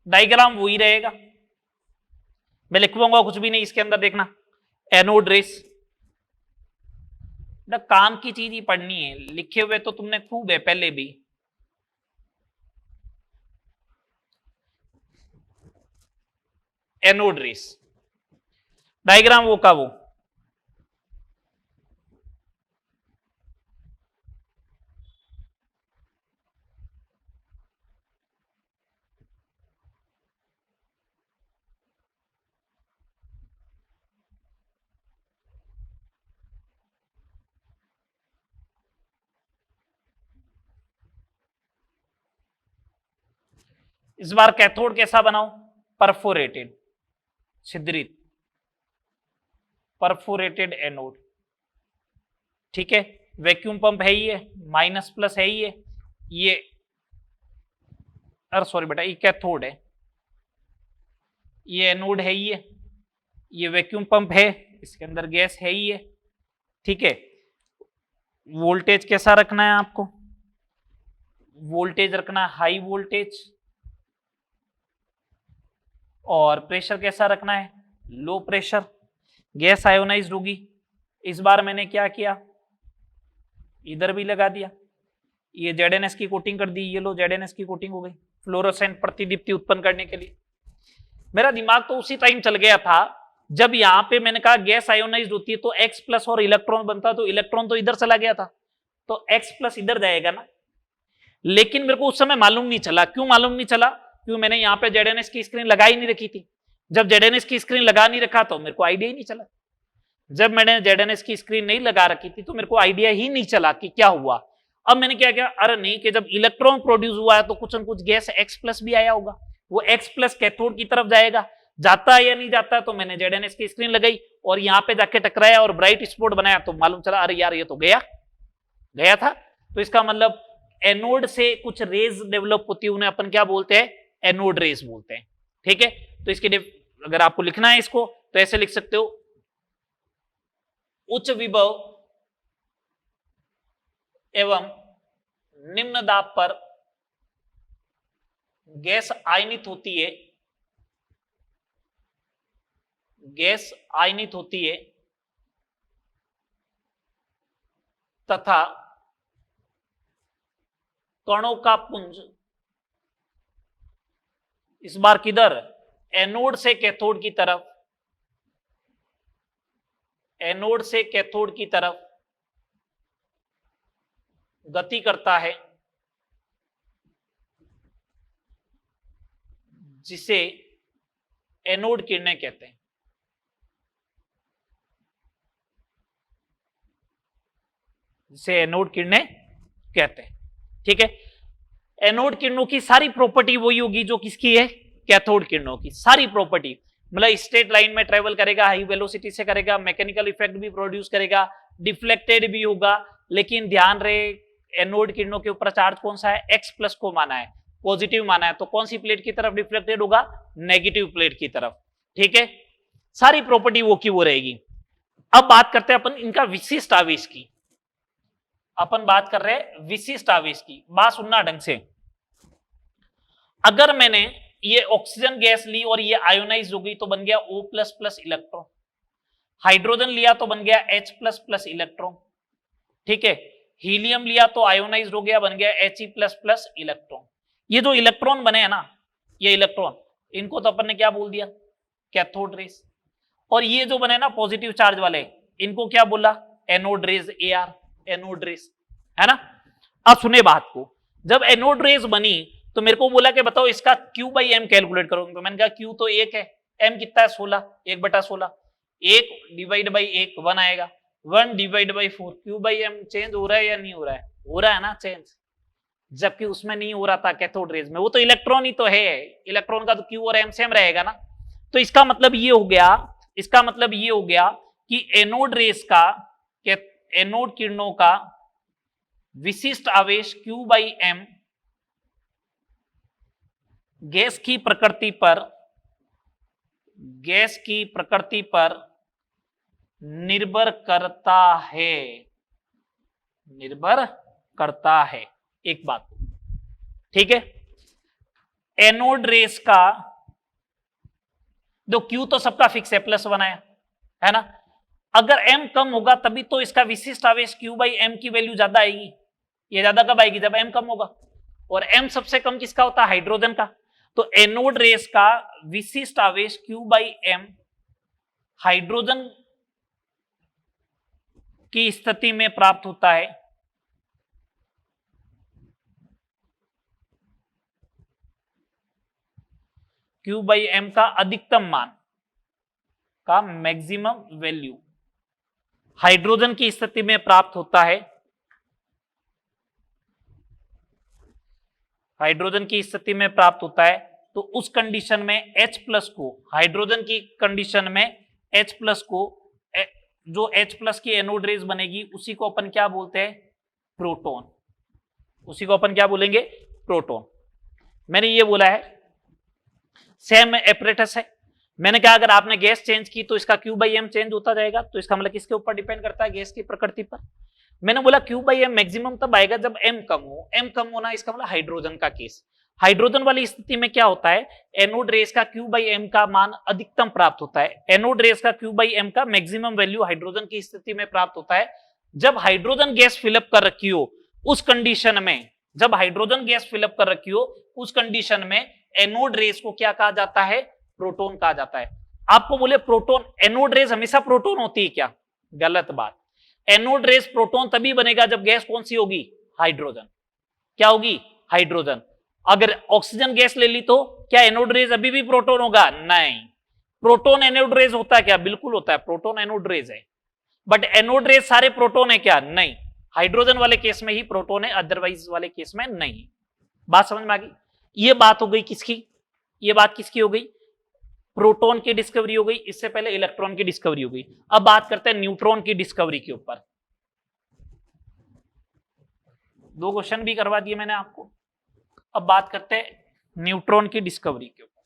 डायग्राम वही रहेगा, मैं लिखवाऊंगा कुछ भी नहीं इसके अंदर, देखना एनोड रेज। काम की चीज ही पढ़नी है, लिखे हुए तो तुमने खूब है पहले भी। एनोड रेस डायग्राम वो का वो, इस बार कैथोड कैसा बनाओ, परफोरेटेड, छिद्रित, परफोरेटेड एनोड। ठीक है, वैक्यूम पंप है ही है, माइनस प्लस है ही है, ये अरे सॉरी बेटा, ये कैथोड है, ये एनोड है ही है, ये वैक्यूम पंप है, इसके अंदर गैस है ही है। ठीक है, वोल्टेज कैसा रखना है आपको, वोल्टेज रखना है हाई वोल्टेज, और प्रेशर कैसा रखना है, लो प्रेशर। गैस आयोनाइज्ड होगी। इस बार मैंने क्या किया, इधर भी लगा दिया, ये ZNS की कोटिंग कर दी, ये लो ZNS की कोटिंग हो गई, फ्लोरोसेंट प्रतिदीप्ति उत्पन्न करने के लिए। मेरा दिमाग तो उसी टाइम चल गया था जब यहां पे मैंने कहा गैस आयोनाइज्ड होती है तो X प्लस और इलेक्ट्रॉन बनता, तो इलेक्ट्रॉन तो इधर चला गया था, तो X प्लस इधर जाएगा ना। लेकिन मेरे को उस समय मालूम नहीं चला। क्यों मालूम नहीं चला, क्यों मैंने यहाँ पे ZNS की स्क्रीन लगा ही नहीं रखी थी। जब ZNS की स्क्रीन लगा नहीं रखा तो मेरे को आइडिया ही नहीं चला। जब मैंने ZNS की स्क्रीन नहीं लगा रखी थी तो मेरे को आइडिया ही नहीं चला कि क्या हुआ। अब मैंने क्या किया, अरे नहीं, कि जब इलेक्ट्रॉन प्रोड्यूस हुआ है तो कुछ न कुछ गैस X प्लस भी आया होगा, वो X प्लस कैथोड की तरफ जाएगा, जाता है या नहीं जाता है, तो मैंने ZNS की स्क्रीन लगाई और यहां पे जाके टकराया और ब्राइट स्पॉट बनाया, तो मालूम चला अरे यार ये तो गया था। तो इसका मतलब एनोड से कुछ रेज डेवलप होती है, उन्हें अपन क्या बोलते हैं, एनोड रेज बोलते हैं। ठीक है, तो इसके अगर आपको लिखना है इसको तो ऐसे लिख सकते हो, उच्च विभव एवं निम्न दाब पर गैस आयनित होती है, गैस आयनित होती है तथा कणों का पुंज इस बार किधर, एनोड से कैथोड की तरफ, एनोड से कैथोड की तरफ गति करता है, जिसे एनोड किरणें कहते हैं। जिसे एनोड किरणें कहते हैं। ठीक है, एनोड किरणों की सारी प्रॉपर्टी वही होगी जो किसकी है, कैथोड किरणों की सारी प्रॉपर्टी, मतलब स्ट्रेट लाइन में ट्रेवल करेगा, हाई वेलोसिटी से करेगा, मैकेनिकल इफेक्ट भी प्रोड्यूस करेगा, डिफ्लेक्टेड भी होगा। लेकिन ध्यान रहे एनोड किरणों के ऊपर चार्ज कौन सा है, X+ को माना है, पॉजिटिव माना है, तो कौन सी प्लेट की तरफ डिफ्लेक्टेड होगा, नेगेटिव प्लेट की तरफ। ठीक है, सारी प्रॉपर्टी वो की वो रहेगी। अब बात करते हैं अपन इनका विशिष्ट आवेश की, अपन बात कर रहे हैं विशिष्ट आवेश की। बात सुनना ढंग से, अगर मैंने ये ऑक्सीजन गैस ली और ये आयोनाइज हो गई तो बन गया O++ इलेक्ट्रॉन, हाइड्रोजन लिया तो बन गया H++ इलेक्ट्रॉन। ठीक है, हीलियम लिया तो आयोनाइज हो गया, बन गया He++ इलेक्ट्रॉन। ये जो इलेक्ट्रॉन बने हैं ना, ये इलेक्ट्रॉन, इनको तो अपन ने क्या बोल दिया, कैथोड रेस। और ये जो बने ना पॉजिटिव चार्ज वाले, इनको क्या बोला, anode rays, AR, anode rays, है ना। अब सुने बात को, जब एनोड रेस बनी तो मेरे को बोला कि बताओ इसका Q/M कैलकुलेट करो, तो मैंने कहा Q तो 1 है, M कितना है 16, 1/16, 1 डिवाइड बाई 1 1 आएगा, 1 डिवाइड बाई 4, Q/M चेंज हो रहा है या नहीं हो रहा है, हो रहा है ना चेंज, जबकि उसमें नहीं हो रहा था कैथोड रेज में, वो तो इलेक्ट्रॉन ही तो है, इलेक्ट्रॉन का तो Q और M सेम रहेगा ना। तो इसका मतलब ये हो गया, इसका मतलब ये हो गया कि एनोड रेस का, एनोड किरणों का विशिष्ट आवेश Q/M गैस की प्रकृति पर, गैस की प्रकृति पर निर्भर करता है, निर्भर करता है। एक बात, ठीक है, एनोड रेस का जो Q तो सबका फिक्स है, +1 है ना। अगर M कम होगा तभी तो इसका विशिष्ट आवेश Q/M की वैल्यू ज्यादा आएगी। ये ज्यादा कब आएगी, जब M कम होगा, और M सबसे कम किसका होता है, हाइड्रोजन का। तो एनोड रेस का विशिष्ट आवेश Q/M हाइड्रोजन की स्थिति में प्राप्त होता है, Q/M का अधिकतम मान का मैक्सिमम वैल्यू हाइड्रोजन की स्थिति में प्राप्त होता है, हाइड्रोजन की स्थिति में प्राप्त होता है। तो उस कंडीशन में H+ को, हाइड्रोजन की कंडीशन में H+ को, जो H+ की एनोड रेस बनेगी उसी को अपन क्या बोलते हैं, प्रोटॉन, उसी को अपन क्या बोलेंगे, प्रोटॉन। मैंने ये बोला है सेम एपरेटस है, मैंने कहा अगर आपने गैस चेंज की तो इसका Q/M चेंज होता जाएगा, तो इसका मतलब किसके ऊपर डिपेंड करता है, गैस की प्रकृति पर। मैंने बोला Q/M मैक्सिमम तब आएगा जब M कम हो, M कम होना इसका मतलब हाइड्रोजन का केस। हाइड्रोजन वाली स्थिति में क्या होता है, एनोड रेस का Q/M का मान अधिकतम प्राप्त होता है, एनोड रेस का Q/M का मैक्सिमम वैल्यू हाइड्रोजन की स्थिति में प्राप्त होता है जब हाइड्रोजन गैस फिलअप कर रखी हो, उस कंडीशन में, जब हाइड्रोजन गैस फिलअप कर रखी हो उस कंडीशन में एनोड रेस को क्या कहा जाता है, प्रोटॉन कहा जाता है। आपको बोले प्रोटॉन, एनोड रेस हमेशा प्रोटॉन होती है क्या, गलत बात। एनोड रेस प्रोटॉन तभी बनेगा जब गैस कौन सी होगी, हाइड्रोजन। क्या होगी, हाइड्रोजन। अगर ऑक्सीजन गैस ले ली तो क्या एनोड रेस अभी भी प्रोटॉन होगा, नहीं। प्रोटॉन एनोड रेस होता है क्या, बिल्कुल होता है, प्रोटॉन एनोड रेस है। बट एनोड रेस सारे प्रोटॉन है क्या, नहीं। हाइड्रोजन वाले केस में ही प्रोटॉन है, अदरवाइज वाले केस में नहीं। बात समझ में आ गई। ये बात हो गई किसकी, ये बात किसकी हो गई, प्रोटॉन की डिस्कवरी हो गई, इससे पहले इलेक्ट्रॉन की डिस्कवरी हो गई। अब बात करते हैं न्यूट्रॉन की डिस्कवरी के ऊपर। दो क्वेश्चन भी करवा दिए मैंने आपको। अब बात करते हैं न्यूट्रॉन की डिस्कवरी के ऊपर।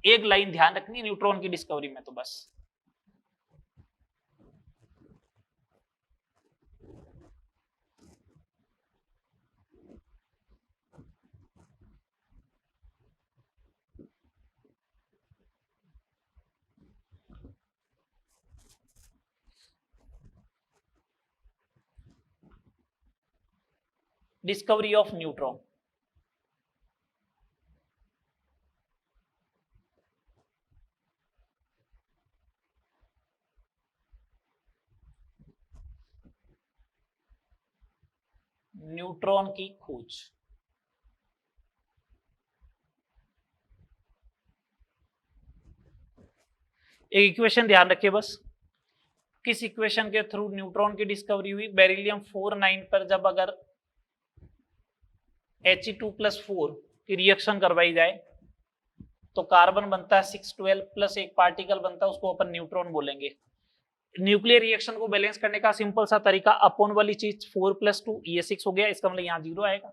एक लाइन ध्यान रखनी है न्यूट्रॉन की डिस्कवरी में, तो बस डिस्कवरी ऑफ न्यूट्रॉन। न्यूट्रॉन की खोज। एक इक्वेशन ध्यान रखिए बस, किस इक्वेशन के थ्रू न्यूट्रॉन की डिस्कवरी हुई? बेरिलियम 49 पर जब अगर He2+4 की रिएक्शन करवाई जाए तो कार्बन बनता है 612 प्लस एक पार्टिकल बनता है, उसको अपन न्यूट्रॉन बोलेंगे। न्यूक्लियर रिएक्शन को बैलेंस करने का सिंपल सा तरीका, अपोन वाली चीज 4+2 ये 6 हो गया, इसका मतलब यहाँ 0 आएगा।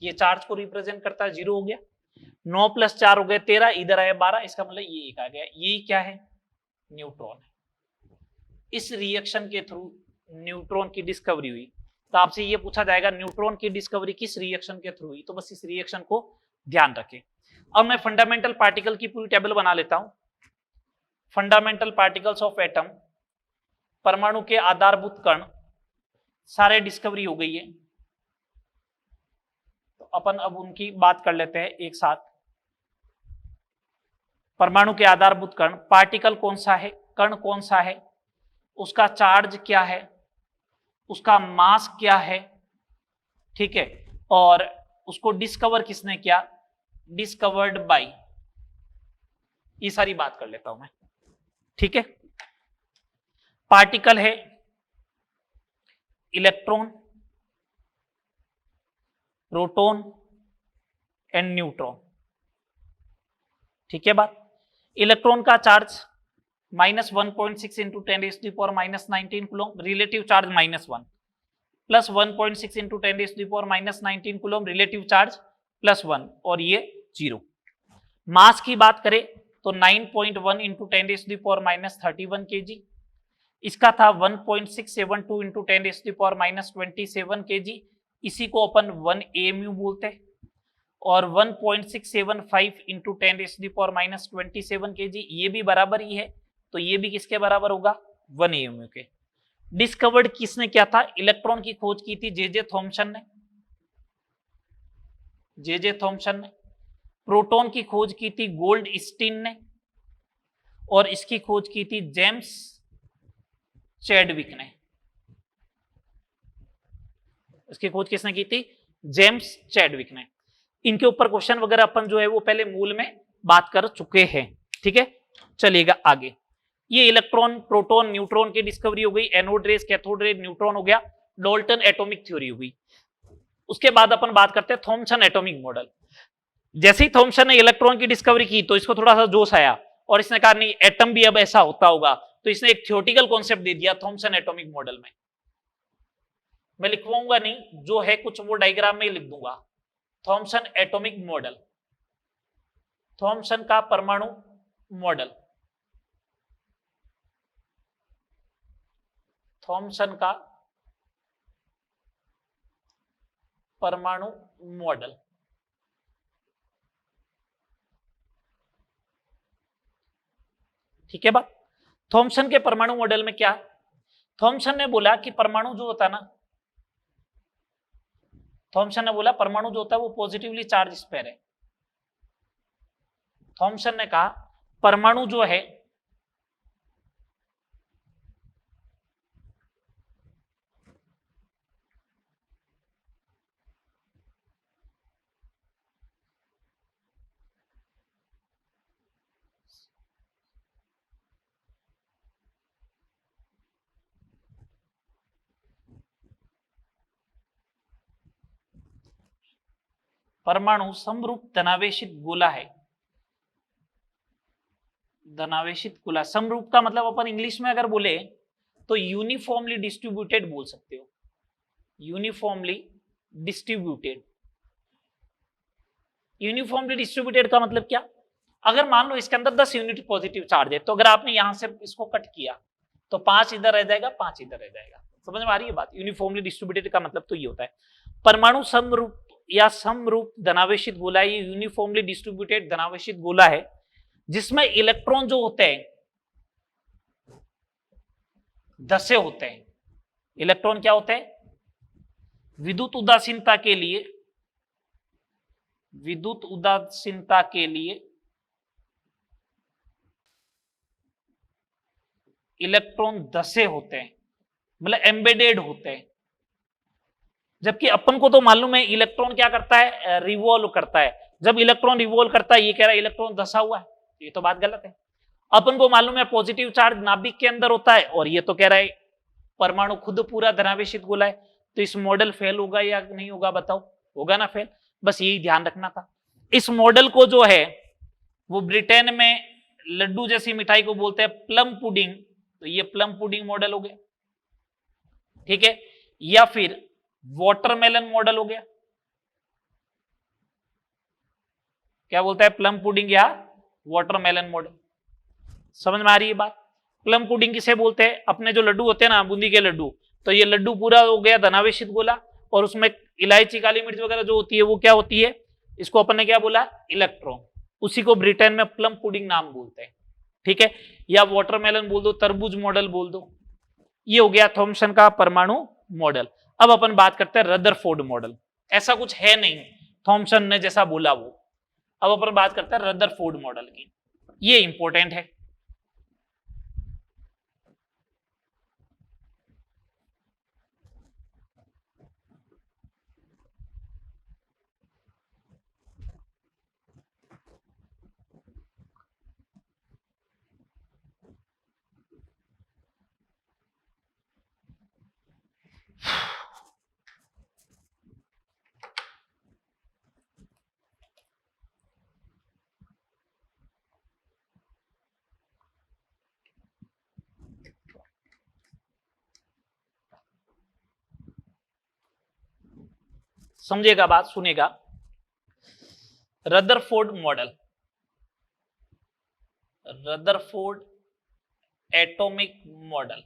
ये चार्ज को रिप्रेजेंट करता है, 0 हो गया। 9+4 हो गए 13, इधर आया 12, इसका मतलब ये एक आ गया। ये क्या है? न्यूट्रॉन है। इस रिएक्शन के थ्रू न्यूट्रॉन की डिस्कवरी हुई। तो आपसे ये पूछा जाएगा न्यूट्रॉन की डिस्कवरी किस रिएक्शन के थ्रू हुई, तो बस इस रिएक्शन को ध्यान रखें। अब मैं फंडामेंटल पार्टिकल की पूरी टेबल बना लेता हूं। फंडामेंटल पार्टिकल्स ऑफ एटम, परमाणु के आधारभूत कण सारे डिस्कवरी हो गई है। तो अपन अब उनकी बात कर लेते हैं एक साथ। परमाणु के आधारभूत कण, पार्टिकल कौन सा है, कण कौन सा है, उसका चार्ज क्या है, उसका मास क्या है, ठीक है, और उसको डिस्कवर किसने किया, डिस्कवर्ड बाय, ये सारी बात कर लेता हूं मैं, ठीक है। पार्टिकल है इलेक्ट्रॉन, प्रोटॉन एंड न्यूट्रॉन, ठीक है बात। इलेक्ट्रॉन का charge -1.6 into 10⁻⁻19 coulomb, relative charge -1, plus 1.6 into 10⁻⁻19 coulomb, relative charge +1, और ये 0। मास की बात करें तो 9.1 इंटू 10⁻31 kg, इसका था 1.672 इंटू 10⁻27 kg, इसी को अपन 1 AMU बोलते हैं। और 1.675 इंटू 10⁻27 kg, ये भी बराबर ही है, तो ये भी किसके बराबर होगा, 1 AMU के। डिस्कवर्ड किसने किया था? इलेक्ट्रॉन की खोज की थी जे थॉमसन ने, जे थॉमसन ने। प्रोटॉन की खोज की थी गोल्डस्टीन ने, और इसकी खोज की थी जेम्स चैडविक ने। इसकी खोज किसने की थी? जेम्स चैडविक ने। इनके ऊपर क्वेश्चन वगैरह अपन जो है वो पहले मूल में बात कर चुके हैं, ठीक है। चलिएगा आगे। ये इलेक्ट्रॉन, प्रोटॉन, न्यूट्रॉन की डिस्कवरी हो गई, anode rays, cathode rays, neutron हो गया, डाल्टन एटॉमिक थ्योरी हो गई। उसके बाद अपन बात करते हैं थॉमसन एटॉमिक मॉडल। जैसे ही थॉमसन ने इलेक्ट्रॉन की डिस्कवरी की तो इसको थोड़ा सा जोश आया और इसने कहा नहीं, एटम भी अब ऐसा होता होगा, तो इसने एक थियोरेटिकल कॉन्सेप्ट दे दिया थॉमसन एटॉमिक मॉडल में। मैं लिखवाऊंगा नहीं, जो है कुछ वो डायग्राम में ही लिख दूंगा। थॉमसन एटॉमिक मॉडल, थॉमसन का परमाणु मॉडल, थॉमसन का परमाणु मॉडल, ठीक है बात। थॉमसन के परमाणु मॉडल में क्या, थॉमसन ने बोला कि परमाणु जो होता है ना, थॉमसन ने बोला परमाणु जो होता है वो पॉजिटिवली चार्ज स्फीयर है। थॉमसन ने कहा परमाणु जो है परमाणु समरूप धनावेशित गोला है, धनावेशित गोला, समरूप का मतलब अपन इंग्लिश में अगर बोले तो यूनिफॉर्मली डिस्ट्रीब्यूटेड बोल सकते हो, यूनिफॉर्मली डिस्ट्रीब्यूटेड। यूनिफॉर्मली डिस्ट्रीब्यूटेड का मतलब क्या, अगर मान लो इसके अंदर 10 यूनिट पॉजिटिव चार्ज है, तो अगर आपने यहां से इसको कट किया तो 5 इधर रह जाएगा, 5 इधर रह जाएगा। समझ में आ रही है बात? यूनिफॉर्मली डिस्ट्रीब्यूटेड का मतलब तो ये होता है। परमाणु समरूप या समरूप धनावेशित गोला, ये यूनिफॉर्मली डिस्ट्रीब्यूटेड धनावेशित गोला है जिसमें इलेक्ट्रॉन जो होते हैं धसे होते हैं। इलेक्ट्रॉन क्या होते हैं? विद्युत उदासीनता के लिए, विद्युत उदासीनता के लिए इलेक्ट्रॉन धसे होते हैं, मतलब एम्बेडेड होते हैं। जबकि अपन को तो मालूम है इलेक्ट्रॉन क्या करता है, रिवॉल्व करता है। जब इलेक्ट्रॉन रिवॉल्व करता है, ये कह रहा है इलेक्ट्रॉन धसा हुआ है, ये तो बात गलत है। अपन को मालूम है पॉजिटिव चार्ज नाभिक के अंदर होता है, और ये तो कह रहा है परमाणु खुद पूरा धनावेशित गोला है। तो इस मॉडल फेल होगा या नहीं होगा बताओ? होगा ना फेल। बस यही ध्यान रखना था। इस मॉडल को जो है वो ब्रिटेन में लड्डू जैसी मिठाई को बोलते हैं प्लम पुडिंग, तो ये प्लम पुडिंग मॉडल हो गया, ठीक है। या फिर वाटरमेलन मॉडल हो गया, क्या बोलता है, प्लम पुडिंग या वाटरमेलन मॉडल। समझ में आ रही है बात? प्लम पुडिंग किसे बोलते हैं? अपने जो लड्डू होते हैं ना, बूंदी के लड्डू, तो ये लड्डू पूरा हो गया धनावेशित गोला, और उसमें इलायची, काली मिर्च वगैरह जो होती है वो क्या होती है, इसको अपन ने क्या बोला, इलेक्ट्रॉन। उसी को ब्रिटेन में प्लम पुडिंग नाम बोलते हैं, ठीक है। या वाटरमेलन बोल दो, तरबूज मॉडल बोल दो। ये हो गया थॉमसन का परमाणु मॉडल। अब अपन बात करते हैं रदरफोर्ड मॉडल। ऐसा कुछ है नहीं थॉमसन ने जैसा बोला वो। अब अपन बात करते हैं रदरफोर्ड मॉडल की, ये इंपॉर्टेंट है। समझेगा बात, सुनेगा। Rutherford model, Rutherford atomic model.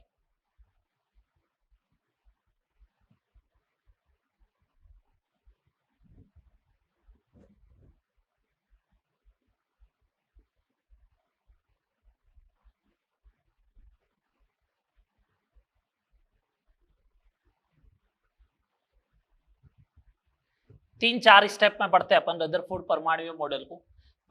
तीन चार स्टेप में पढ़ते हैं अपन रदरफोर्ड परमाणु मॉडल को।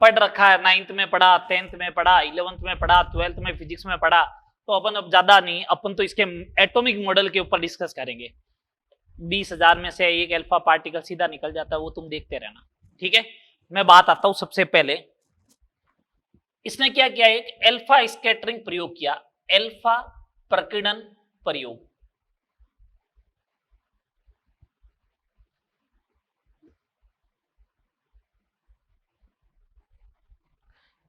पढ़ रखा है, 9th में पढ़ा, 10th में पढ़ा, 11th में पढ़ा, 12th में फिजिक्स में पढ़ा, तो अपन अब ज्यादा नहीं, अपन तो इसके एटॉमिक मॉडल के ऊपर डिस्कस करेंगे। 20,000 में से एक अल्फा पार्टिकल सीधा निकल जाता है, वो तुम देखते रहना, ठीक है। मैं बात आता हूं, सबसे पहले इसने क्या किया, एक अल्फा स्कैटरिंग प्रयोग किया, अल्फा प्रकीर्णन प्रयोग।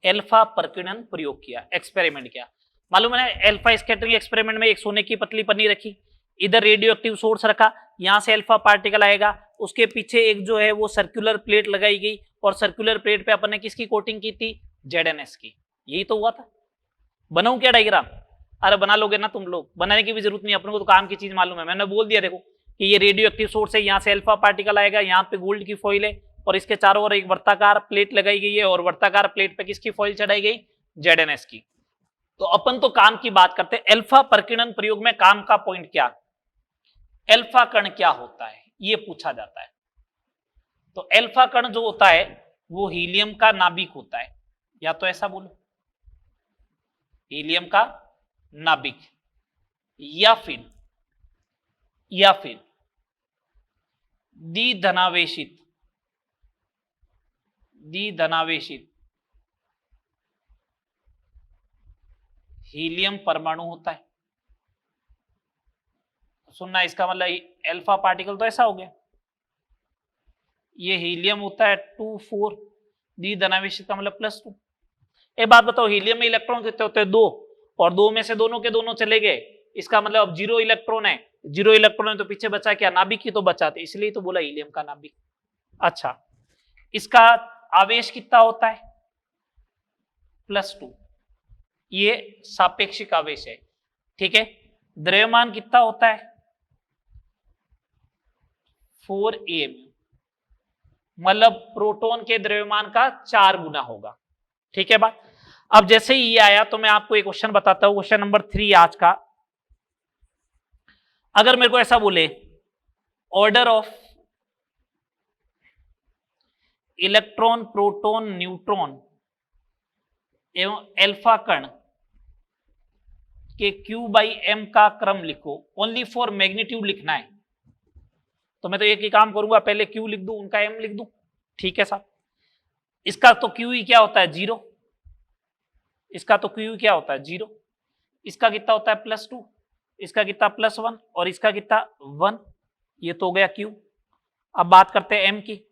अल्फा प्रकीर्णन प्रयोग किया, एक्सपेरिमेंट किया। मालूम है अल्फा स्कैटरिंग एक्सपेरिमेंट में एक सोने की पतली पन्नी रखी, इधर रेडियो एक्टिव सोर्स रखा, यहां से अल्फा पार्टिकल आएगा, उसके पीछे एक जो है वो सर्कुलर प्लेट लगाई गई, और सर्कुलर प्लेट पे अपन ने किसकी कोटिंग की थी, ZNS की। यही तो हुआ था। बनाऊं क्या डायग्राम? अरे बना लोगे ना तुम लोग, बनाने की भी जरूरत नहीं, अपन को तो काम की चीज मालूम है। मैंने बोल दिया देखो कि ये रेडियो एक्टिव सोर्स है, यहाँ से अल्फा पार्टिकल आएगा, यहाँ पे गोल्ड की फॉइल है, और इसके चारों ओर एक वर्ताकार प्लेट लगाई गई है, और वर्ताकार प्लेट पे किसकी फॉइल चढ़ाई गई, ZNS की। तो अपन तो काम की बात करते हैं। अल्फा प्रकीर्णन प्रयोग में काम का पॉइंट क्या, अल्फा कण क्या होता है, ये पूछा जाता है। तो अल्फा कण जो होता है वो हीलियम का नाभिक होता है, या तो ऐसा बोलो हीलियम का नाभिक, या फिर द्विधनावेशित हीलियम परमाणु होता है। सुनना, इसका मतलब अल्फा पार्टिकल तो ऐसा हो गया, ये हीलियम होता है 2 4, द्विधनावेशित का मतलब +2। एक बात बताओ, हीलियम में इलेक्ट्रॉन कितने होते हैं? 2, और 2 में से दोनों के दोनों चले गए, इसका मतलब अब 0 इलेक्ट्रॉन है। 0 इलेक्ट्रॉन है तो पीछे बचा क्या? नाभिक ही तो बचा थे, इसलिए तो बोला हीलियम का नाभिक। अच्छा, इसका आवेश कितना होता है? +2, ये सापेक्षिक आवेश है, ठीक है। द्रव्यमान कितना होता है? 4 AMU, मतलब प्रोटॉन के द्रव्यमान का 4 गुना होगा, ठीक है बात। अब जैसे ही ये आया तो मैं आपको एक क्वेश्चन बताता हूं, क्वेश्चन नंबर 3 आज का। अगर मेरे को ऐसा बोले, order of electron, proton, neutron एवं अल्फा कण के Q/m का क्रम लिखो, ओनली फॉर मैग्नीट्यूड लिखना है। तो मैं तो एक ही काम करूंगा, पहले Q लिख दूं, उनका M लिख दूं, ठीक है साहब। इसका तो Q क्या होता है? 0। इसका तो Q क्या होता है? 0। इसका कितना होता है? +2। इसका कितना? +1। और इसका कितना? 1। ये तो हो गया Q। अब बात करते हैं M की।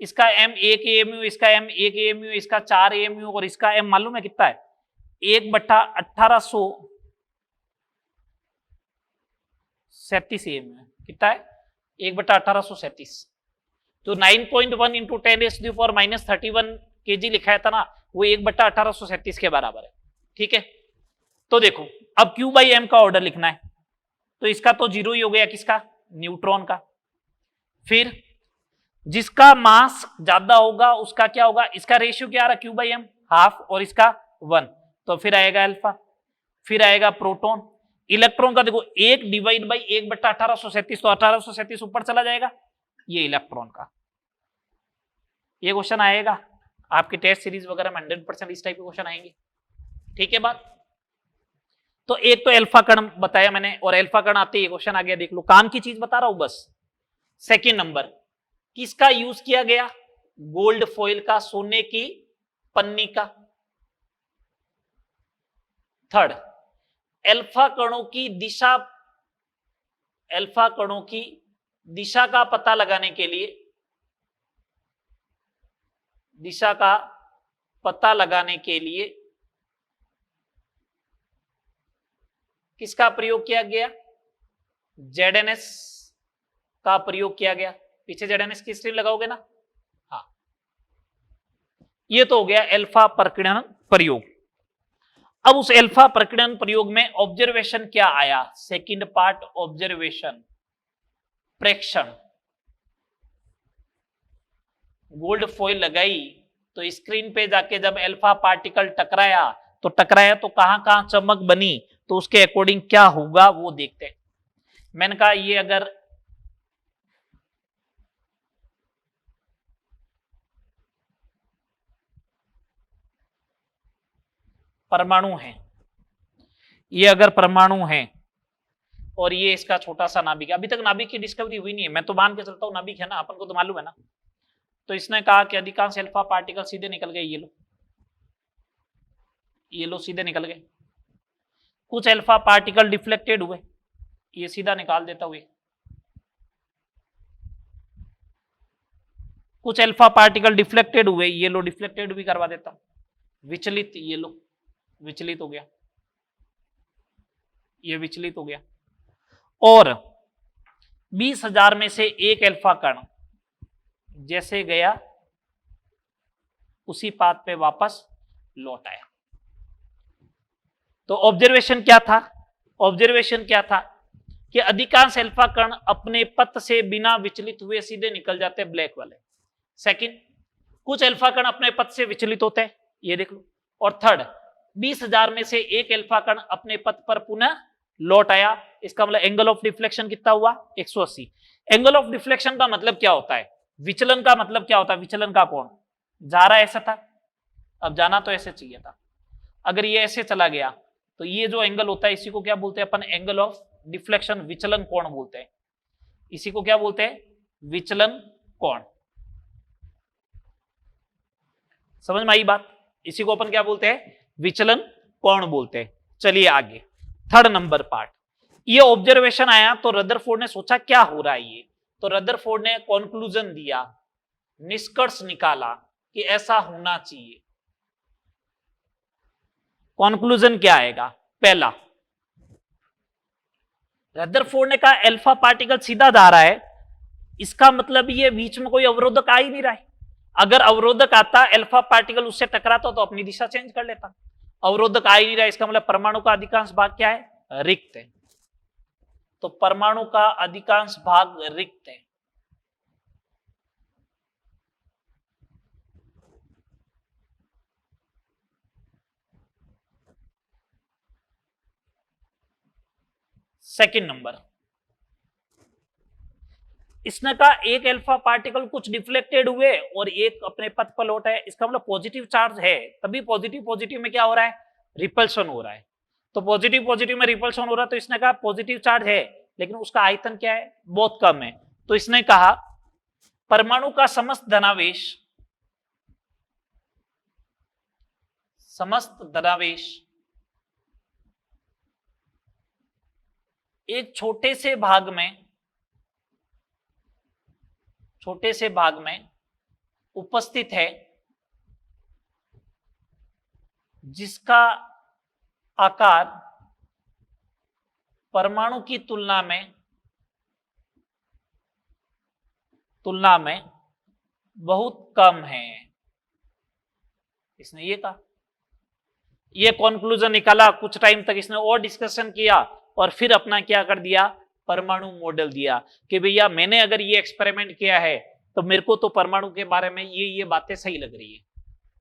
इसका M 1 AMU, इसका M 1 AMU, इसका 4 AMU, और इसका M मालूम है कितना है? 1/1837 AMU। कितना है? 1/1837। तो 9.1 इंटू 10⁻⁻31 kg लिखा था ना, वो 1/1837 के बराबर है, ठीक है। तो देखो, अब Q/m का ऑर्डर लिखना है, तो इसका तो 0 ही हो गया, किसका? न्यूट्रॉन का। फिर जिसका मास ज्यादा होगा उसका क्या होगा? इसका रेशियो क्या आ रहा? Q/m हाफ, और इसका 1, तो फिर आएगा अल्फा। फिर आएगा प्रोटॉन। इलेक्ट्रॉन का देखो 1 डिवाइड बाई 1/1837, तो 1837 ऊपर चला जाएगा, ये इलेक्ट्रॉन का। ये क्वेश्चन आएगा आपके टेस्ट सीरीज वगैरह में, 100% इस टाइप के क्वेश्चन आएंगे, ठीक है बात। तो एक तो अल्फा कण बताया मैंने, और अल्फा कण आते ही क्वेश्चन आ गया, देख लो, काम की चीज बता रहा हूं बस। सेकंड नंबर, किसका यूज किया गया? गोल्ड फॉइल का, सोने की पन्नी का। थर्ड, अल्फा कणों की दिशा, अल्फा कणों की दिशा का पता लगाने के लिए, दिशा का पता लगाने के लिए किसका प्रयोग किया गया? ZNS का प्रयोग किया गया। पीछे ZNS की स्क्रीन लगाओगे ना? हाँ, ये तो हो गया अल्फा प्रकीर्णन प्रयोग। अब उस अल्फा प्रकीर्णन प्रयोग में ऑब्जर्वेशन क्या आया? सेकंड पार्ट, ऑब्जर्वेशन, प्रेक्षण। गोल्ड फॉइल लगाई तो स्क्रीन पे जाके जब अल्फा पार्टिकल टकराया तो कहां कहां चमक बनी, तो उसके अकॉर्डिंग क्या होगा वो देखते हैं। मैंने कहा ये अगर परमाणु है, ये अगर परमाणु है और ये इसका छोटा सा नाभिक, अभी तक नाभिक की डिस्कवरी हुई नहीं है, मैं तो मान के चलता हूं नाभिक है ना, अपन को तो मालूम है ना। तो इसने कहा कि अधिकांश अल्फा पार्टिकल सीधे निकल गए, ये लो सीधे निकल गए। कुछ अल्फा पार्टिकल डिफ्लेक्टेड हुए, ये सीधा निकाल देता हुए। कुछ अल्फा पार्टिकल डिफ्लेक्टेड हुए, ये लो डिफ्लेक्टेड भी करवा देता हूं। विचलित, ये लो विचलित हो गया, ये विचलित हो गया। और 20,000 में से एक अल्फा कण जैसे गया उसी पाथ पे वापस लौट आया। तो ऑब्जर्वेशन क्या था? ऑब्जर्वेशन क्या था कि अधिकांश अल्फा कण अपने पथ से बिना विचलित हुए सीधे निकल जाते हैं, ब्लैक वाले। सेकंड, कुछ अल्फा कण अपने पथ से विचलित होते हैं, ये देख लो। और थर्ड, 20,000 में से एक अल्फा कण अपने पथ पर पुनः लौट आया। इसका मतलब एंगल ऑफ डिफ्लेक्शन कितना हुआ? 180। एंगल ऑफ डिफ्लेक्शन का मतलब क्या होता है? विचलन का मतलब क्या होता है? विचलन का कोण। जा रहा ऐसा था, अब जाना तो ऐसे चाहिए था। अगर ये ऐसे चला गया तो ये जो एंगल होता है इसी को क्या बोलते हैं अपन? एंगल ऑफ डिफ्लेक्शन, विचलन कोण बोलते हैं। इसी को क्या बोलते हैं? विचलन कोण। समझ में आई बात? इसी को अपन क्या बोलते हैं? विचलन कोण बोलते हैं। चलिए आगे, थर्ड नंबर पार्ट। ये ऑब्जर्वेशन आया तो रदरफोर्ड ने सोचा क्या हो रहा है ये, तो रदरफोर्ड ने कंक्लूजन दिया, निष्कर्ष निकाला कि ऐसा होना चाहिए। कंक्लूजन क्या आएगा? पहला, रदरफोर्ड ने कहा अल्फा पार्टिकल सीधा जा रहा है, इसका मतलब ये बीच में कोई अवरोधक आ ही नहीं रहा है। अगर अवरोधक आता, अल्फा पार्टिकल उससे टकराता तो अपनी दिशा चेंज कर लेता। अवरोधक आ ही नहीं रहा, इसका मतलब परमाणु का अधिकांश भाग क्या है? रिक्त है। तो परमाणु का अधिकांश भाग रिक्त है। सेकंड नंबर, इसने कहा एक अल्फा पार्टिकल कुछ डिफ्लेक्टेड हुए और एक अपने पथ पर लौटा है, इसका मतलब पॉजिटिव चार्ज है, तभी पॉजिटिव पॉजिटिव में क्या हो रहा है? रिपल्शन हो रहा है। तो पॉजिटिव पॉजिटिव में रिपल्शन हो रहा है, तो इसने कहा पॉजिटिव चार्ज है लेकिन उसका आयतन क्या है? बहुत कम है। तो इसने कहा परमाणु का समस्त धनावेश एक छोटे से भाग में उपस्थित है जिसका आकार परमाणु की तुलना में बहुत कम है। इसने ये कहा, ये कंक्लूजन निकाला। कुछ टाइम तक इसने और डिस्कशन किया और फिर अपना क्या कर दिया? परमाणु मॉडल दिया कि भैया मैंने अगर ये एक्सपेरिमेंट किया है तो मेरे को तो परमाणु के बारे में ये बातें सही लग रही है।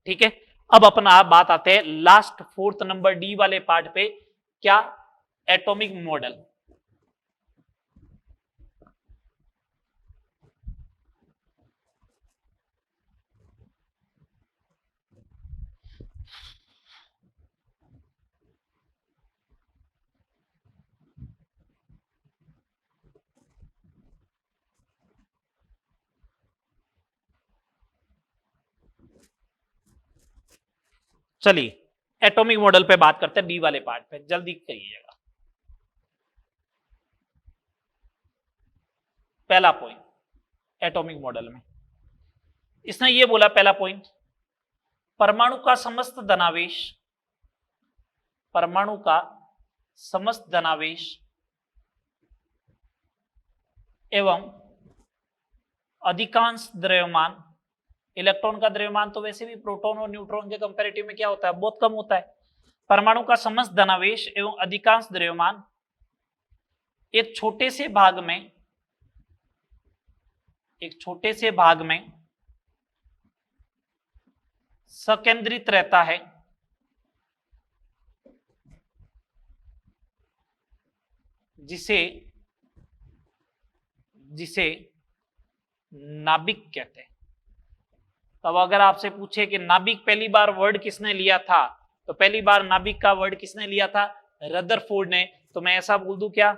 ठीक है, अब अपना बात आते हैं लास्ट 4th नंबर डी वाले पार्ट पे, क्या? Atomic model. चलिए एटॉमिक मॉडल पे बात करते हैं, डी वाले पार्ट पे, जल्दी करिएगा। पहला पॉइंट एटॉमिक मॉडल में इसने ये बोला, पहला पॉइंट, परमाणु का समस्त धनावेश एवं अधिकांश द्रव्यमान, इलेक्ट्रॉन का द्रव्यमान तो वैसे भी प्रोटॉन और न्यूट्रॉन के कंपैरेटिव में क्या होता है? बहुत कम होता है। परमाणु का समस्त धनावेश एवं अधिकांश द्रव्यमान एक छोटे से भाग में सकेंद्रित रहता है, जिसे नाभिक कहते हैं। तब अगर आपसे पूछे कि नाभिक पहली बार वर्ड किसने लिया था, तो पहली बार नाभिक का वर्ड किसने लिया था? रदरफोर्ड ने। तो मैं ऐसा बोल दूं क्या?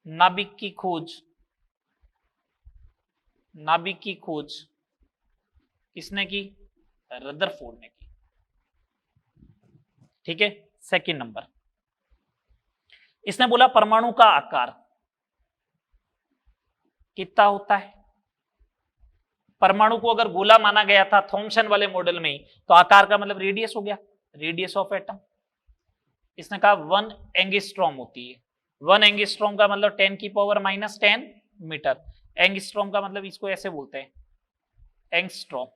नाभिक की खोज किसने की? रदरफोर्ड ने की। ठीक है, सेकंड नंबर, इसने बोला परमाणु का आकार कितना होता है? परमाणु को अगर गोला माना गया था थॉमसन वाले मॉडल में ही, तो आकार का मतलब रेडियस हो गया, रेडियस ऑफ एटम। इसने कहा 1 एंगस्ट्रॉम होती है। 1 एंगस्ट्रॉम का मतलब 10⁻⁻10 मीटर। एंगस्ट्रॉम का मतलब इसको ऐसे बोलते हैं, एंगस्ट्रॉम।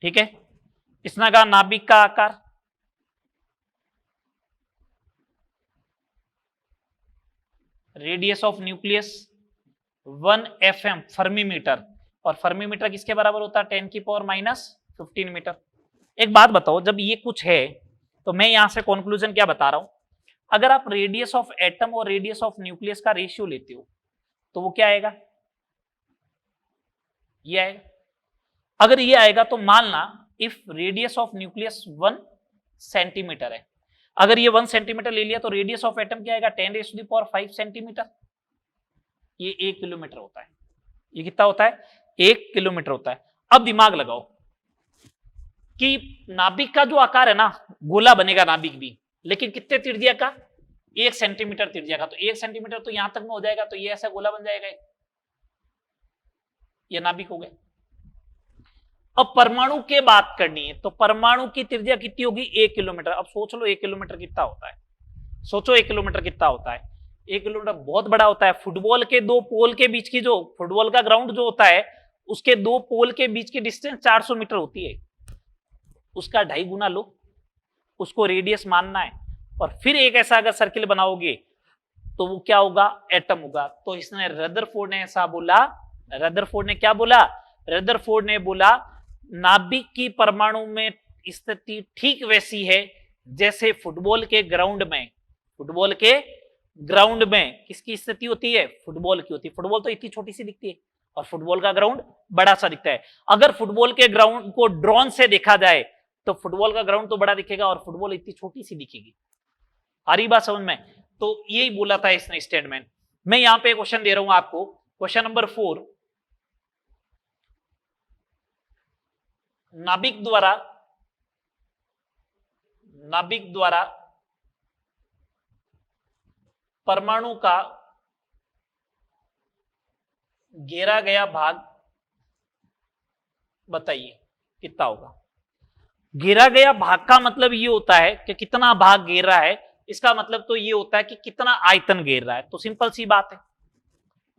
ठीक है, इसने कहा नाभिक का आकार radius of nucleus 1 FM fermi metre, और फर्मी मीटर किसके बराबर होता है? 10⁻15 मीटर। एक बात बताओ, जब ये कुछ है तो मैं यहां से कंक्लूजन क्या बता रहा हूं? अगर आप रेडियस ऑफ एटम और रेडियस ऑफ न्यूक्लियस का रेशियो लेते हो तो वो क्या आएगा? ये आएगा। अगर ये आएगा तो मानना if radius of nucleus 1 centimetre है, अगर ये 1 सेंटीमीटर ले लिया तो रेडियस ऑफ एटम क्या आएगा? 10⁵ सेंटीमीटर। ये 1 किलोमीटर होता है। ये कितना होता है? 1 किलोमीटर होता है। अब दिमाग लगाओ कि नाभिक का जो आकार है ना, गोला बनेगा नाभिक भी, लेकिन कितने त्रिज्या का? 1 सेंटीमीटर त्रिज्या का। तो 1 सेंटीमीटर तो यहां तक में हो जाएगा, तो ये ऐसा गोला बन जाएगा, ये नाभिक हो गया। अब परमाणु के बात करनी है, तो परमाणु की त्रिज्या कितनी होगी? 1 किलोमीटर। अब सोच लो 1 किलोमीटर कितना होता है, सोचो 1 किलोमीटर कितना होता है। 1 किलोमीटर बहुत बड़ा होता है। फुटबॉल के दो पोल के बीच की, जो फुटबॉल का ग्राउंड जो होता है, उसके दो पोल के बीच की डिस्टेंस 400 मीटर होती है। उसका 2.5 गुना लो, उसको रेडियस मानना है। और फिर एक ऐसा अगर सर्किल बनाओगे तो वो क्या होगा? एटम होगा। तो इसने रदरफोर्ड ने ऐसा बोला, रदरफोर्ड ने क्या बोला? रदरफोर्ड ने बोला नाभिक की परमाणु में स्थिति ठीक वैसी है जैसे फुटबॉल के ग्राउंड में, फुटबॉल के ग्राउंड में किसकी स्थिति होती है? फुटबॉल की होती है। फुटबॉल तो इतनी छोटी सी दिखती है और फुटबॉल का ग्राउंड बड़ा सा दिखता है। अगर फुटबॉल के ग्राउंड को ड्रोन से देखा जाए तो फुटबॉल का ग्राउंड तो बड़ा दिखेगा और फुटबॉल इतनी छोटी सी दिखेगी। आ रही बात समझ में? तो यही बोला था इसने स्टेटमेंट। मैं यहां पे क्वेश्चन दे रहा हूं आपको, क्वेश्चन नंबर 4। नाभिक द्वारा परमाणु का घेरा गया भाग बताइए कितना होगा? घेरा गया भाग का मतलब ये होता है कि कितना भाग घेर रहा है। इसका मतलब तो ये होता है कि कितना आयतन घेर रहा है। तो सिंपल सी बात है,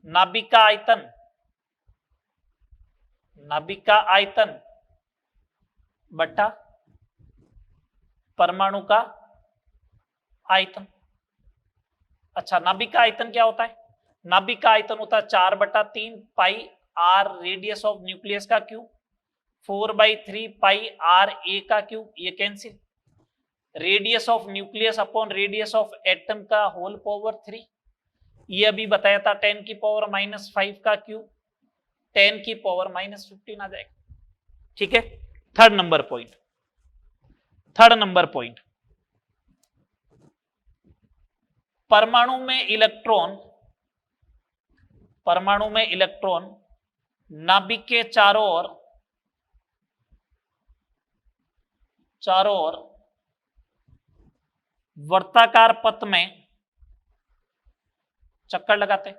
नाभिक का आयतन, नाभिक का आयतन बटा परमाणु का आयतन। अच्छा, नाभिक का आयतन क्या होता है? नाभिक का आयतन होता है 4/3 pi are radius of nucleus का क्यूब, 4/3 पाई आर ए का क्यूब, ये cancel. Radius of nucleus upon radius of atom का होल पावर 3, ये अभी बताया था 10⁻⁻5 का क्यूब, 10⁻⁻15 आ जाएगा। ठीक है। थर्ड नंबर पॉइंट, परमाणु में इलेक्ट्रॉन नाभिक के चारों ओर वर्ताकार पथ में चक्कर लगाते,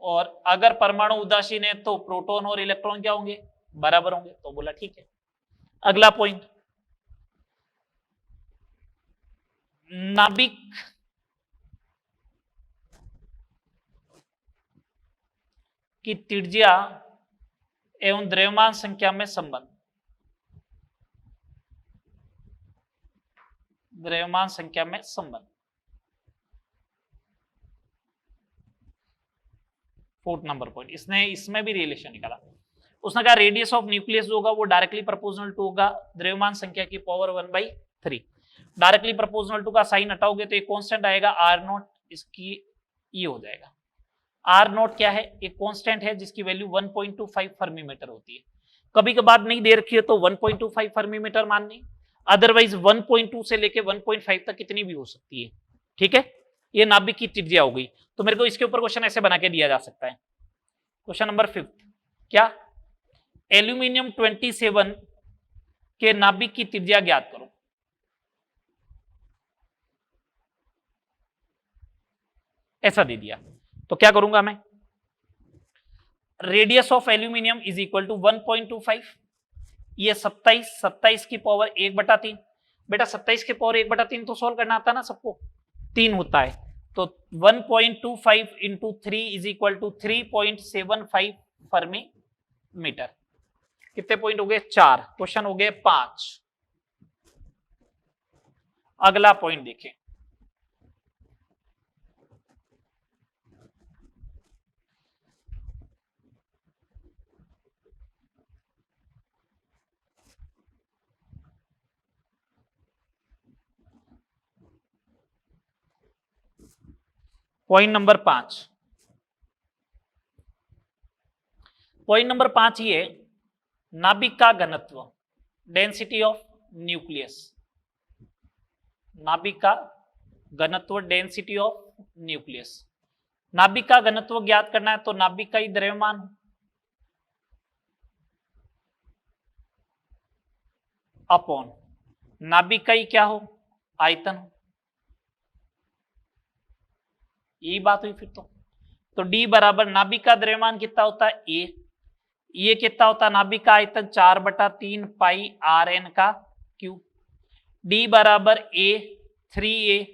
और अगर परमाणु उदासीन है तो प्रोटॉन और इलेक्ट्रॉन क्या होंगे? बराबर होंगे। तो बोला ठीक है। अगला पॉइंट, नाभिक की त्रिज्या एवं द्रव्यमान संख्या में संबंध, द्रव्यमान संख्या में संबंध। 4th नंबर पॉइंट, इसमें भी रिलेशन निकाला। उसने कहा रेडियस ऑफ न्यूक्लियस जो होगा वो डायरेक्टली प्रोपोर्शनल टू होगा द्रव्यमान संख्या की पावर 1/3। डायरेक्टली प्रोपोर्शनल टू का साइन हटाओगे तो एक कांस्टेंट आएगा R0, इसकी ये हो जाएगा। R0 क्या है? एक कांस्टेंट है जिसकी वैल्यू 1.25 फर्मी मीटर होती है। कभी कभार नहीं दे रखी है तो 1.25 फर्मी मीटर माननी, अदरवाइज 1.2 से लेके 1.5 तक कितनी भी हो सकती है। ठीक है, ये नाभिक की त्रिज्या हो गई। तो मेरे को इसके ऊपर क्वेश्चन ऐसे बना के दिया जा सकता है। क्वेश्चन नंबर 5, क्या? एल्यूमिनियम 27 के नाभिक की त्रिज्या ज्ञात करो। ऐसा दे दिया तो क्या करूंगा मैं? Radius of aluminium is equal to 1.25, ये 27 की पावर 1/3। बेटा 27 की पावर 1/3 तो सोल्व करना आता है ना सबको, 3 होता है। तो 1.25 into 3 is equal to 3.75 fermi metre. कितने पॉइंट हो गए? 4। क्वेश्चन हो गए 5। अगला पॉइंट देखें, पॉइंट नंबर 5। पॉइंट नंबर 5 ये नाभिक का घनत्व, डेंसिटी ऑफ न्यूक्लियस। नाभिक का घनत्व, डेंसिटी ऑफ न्यूक्लियस। नाभिक का घनत्व ज्ञात करना है तो नाभिक का ही द्रव्यमान अपॉन नाभिक का ही क्या हो? आयतन हो। यही बात हुई फिर तो D बराबर नाभिक का द्रव्यमान कितना होता है? A, ये कितना होता है नाभिक का आयतन 4/3 पाई आर एन का क्यूब। डी बराबर A 3a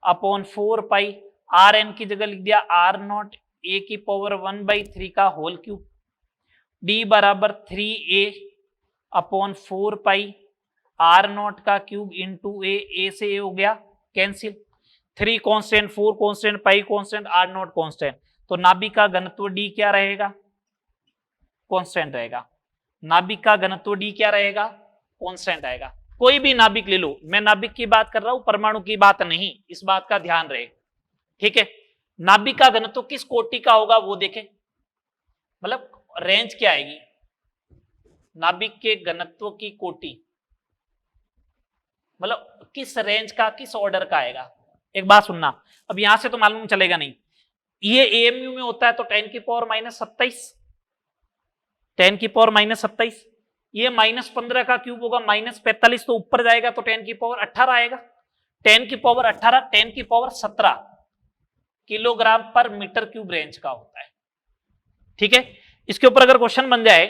upon 4 pi R N की जगह लिख दिया आर नॉट ए की पावर 1/3 का होल क्यूब। डी बराबर 3a upon 4 pi R nought का क्यूब इंटू ए से ए हो गया cancel, 3 constant 4 constant pi constant R nought constant, तो नाभिक का घनत्व डी क्या रहेगा कांस्टेंट रहेगा। नाभिक का घनत्व डी क्या रहेगा कांस्टेंट आएगा। कोई भी नाभिक ले लो, मैं नाभिक की बात कर रहा हूं परमाणु की बात नहीं, इस बात का ध्यान रहे, ठीक है। नाभिक का घनत्व किस कोटि का होगा वो देखें, मतलब रेंज क्या आएगी नाभिक के घनत्व की कोटि, मतलब किस रेंज का किस ऑर्डर का आएगा। एक बात सुनना, अब यहां से तो मालूम चलेगा नहीं, ये एएमयू में होता है तो 10 की पावर -27, 10 की पावर -27, ये -15 का क्यूब होगा -45, तो ऊपर जाएगा तो 10 की पावर 18 आएगा, 10 की पावर 18 10 की पावर 17 किलोग्राम पर मीटर क्यूब रेंज का होता है, ठीक है। इसके ऊपर अगर क्वेश्चन बन जाए,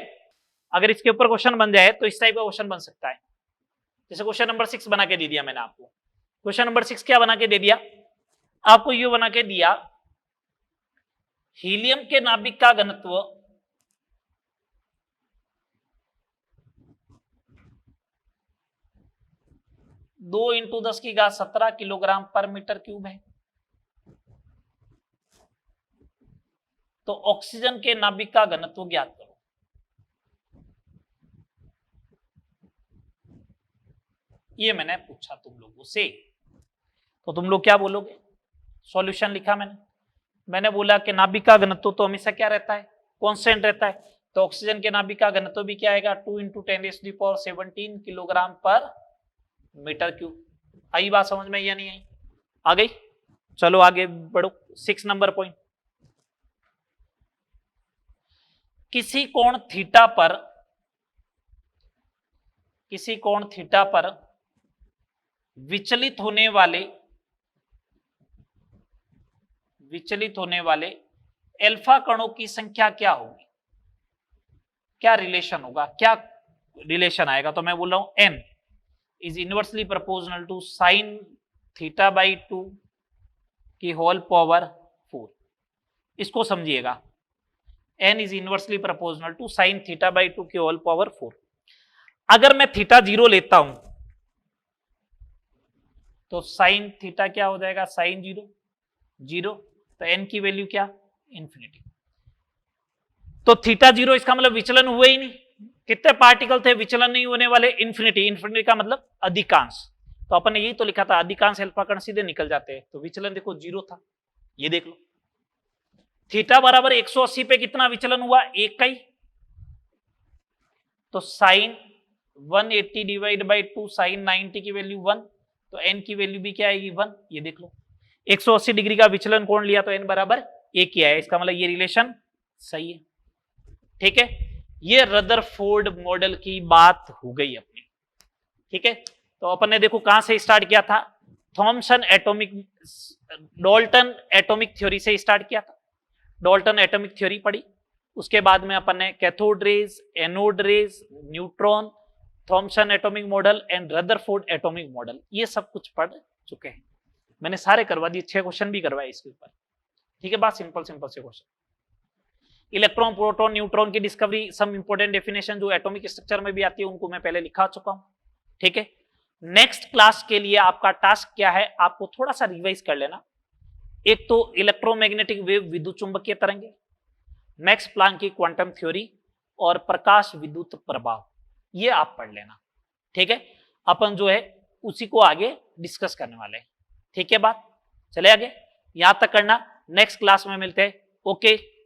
अगर इसके ऊपर क्वेश्चन बन जाए तो इस टाइप का क्वेश्चन बन सकता है, जैसे क्वेश्चन नंबर 6 बना के दे दिया मैंने आपको। क्वेश्चन नंबर 6 क्या बना के दे दिया आपको, ये बना के दिया हीलियम के नाभिक का घनत्व 2 × 10⁻17 किलोग्राम पर मीटर क्यूब है, तो ऑक्सीजन के नाभिक का घनत्व ज्ञात करो। ये मैंने पूछा तुम लोगों से, तो तुम लोग क्या बोलोगे, सॉल्यूशन लिखा मैंने बोला कि नाभिक का घनत्व तो हमेशा क्या रहता है कांस्टेंट रहता है, तो ऑक्सीजन के नाभिक का घनत्व भी क्या आएगा 2 × 10⁻17 किलोग्राम पर मीटर क्यूब। आई बात समझ में या नहीं आई, आ गई। चलो आगे बढ़ो, 6 नंबर पॉइंट, किसी कोण थीटा पर विचलित होने वाले अल्फा कणों की संख्या क्या होगी, क्या रिलेशन होगा, क्या रिलेशन आएगा, तो मैं बोल रहा हूं n is inversely proportional to sine θ/2 की होल पावर 4। इसको समझिएगा, n is inversely proportional to sine θ/2 की होल पावर 4। अगर मैं थीटा 0 लेता हूं तो साइन थीटा क्या हो जाएगा साइन 0, तो n की वैल्यू क्या इंफिनिटी। तो थीटा 0 इसका मतलब विचलन हुए ही नहीं, कितने पार्टिकल थे विचलन नहीं होने वाले, इंफिनिटी का मतलब अधिकांश, तो अपन ने यही तो लिखा था अधिकांश अल्फा कण सीधे निकल जाते हैं, तो विचलन देखो 0 था, ये देख लो। थीटा बराबर 180 पे कितना विचलन हुआ, एक का ही, तो साइन 180 / 2 साइन 90 की वैल्यू 1, तो n की वैल्यू भी क्या आएगी 1, ये देख लो। 180 डिग्री का विचलन कोण लिया तो n बराबर 1 ही आया, इसका मतलब ये रिलेशन सही है, ठीक है। ये रदरफोर्ड मॉडल की बात हो गई अपनी, ठीक है। तो अपन ने देखो कहां से स्टार्ट किया था, डाल्टन एटॉमिक थ्योरी से स्टार्ट किया था, डाल्टन एटॉमिक थ्योरी पढ़ी, उसके बाद में अपन ने cathode rays, anode rays, neutron, Thomson atomic model and Rutherford atomic model, ये सब कुछ पढ़ चुके हैं, मैंने सारे करवा दिए, 6 क्वेश्चन भी करवाए इसके ऊपर, ठीक है। बात सिंपल से क्वेश्चन, इलेक्ट्रॉन प्रोटॉन न्यूट्रॉन की डिस्कवरी, सम इंपोर्टेंट डेफिनेशन जो एटॉमिक स्ट्रक्चर में भी आती है उनको मैं पहले लिखा चुका हूं, ठीक है। नेक्स्ट क्लास के लिए आपका टास्क क्या है, आपको थोड़ा सा रिवाइज कर लेना। एक तो इलेक्ट्रोमैग्नेटिक वेव विद्युत चुंबकीय तरंगे, मैक्स प्लांक की क्वांटम थ्योरी और प्रकाश विद्युत प्रभाव, ये आप पढ़ लेना, ठीक है। अपन जो है उसी को आगे डिस्कस करने वाले हैं, ठीक है। बात चले आगे, यहां तक करना, नेक्स्ट क्लास में मिलते हैं, ओके।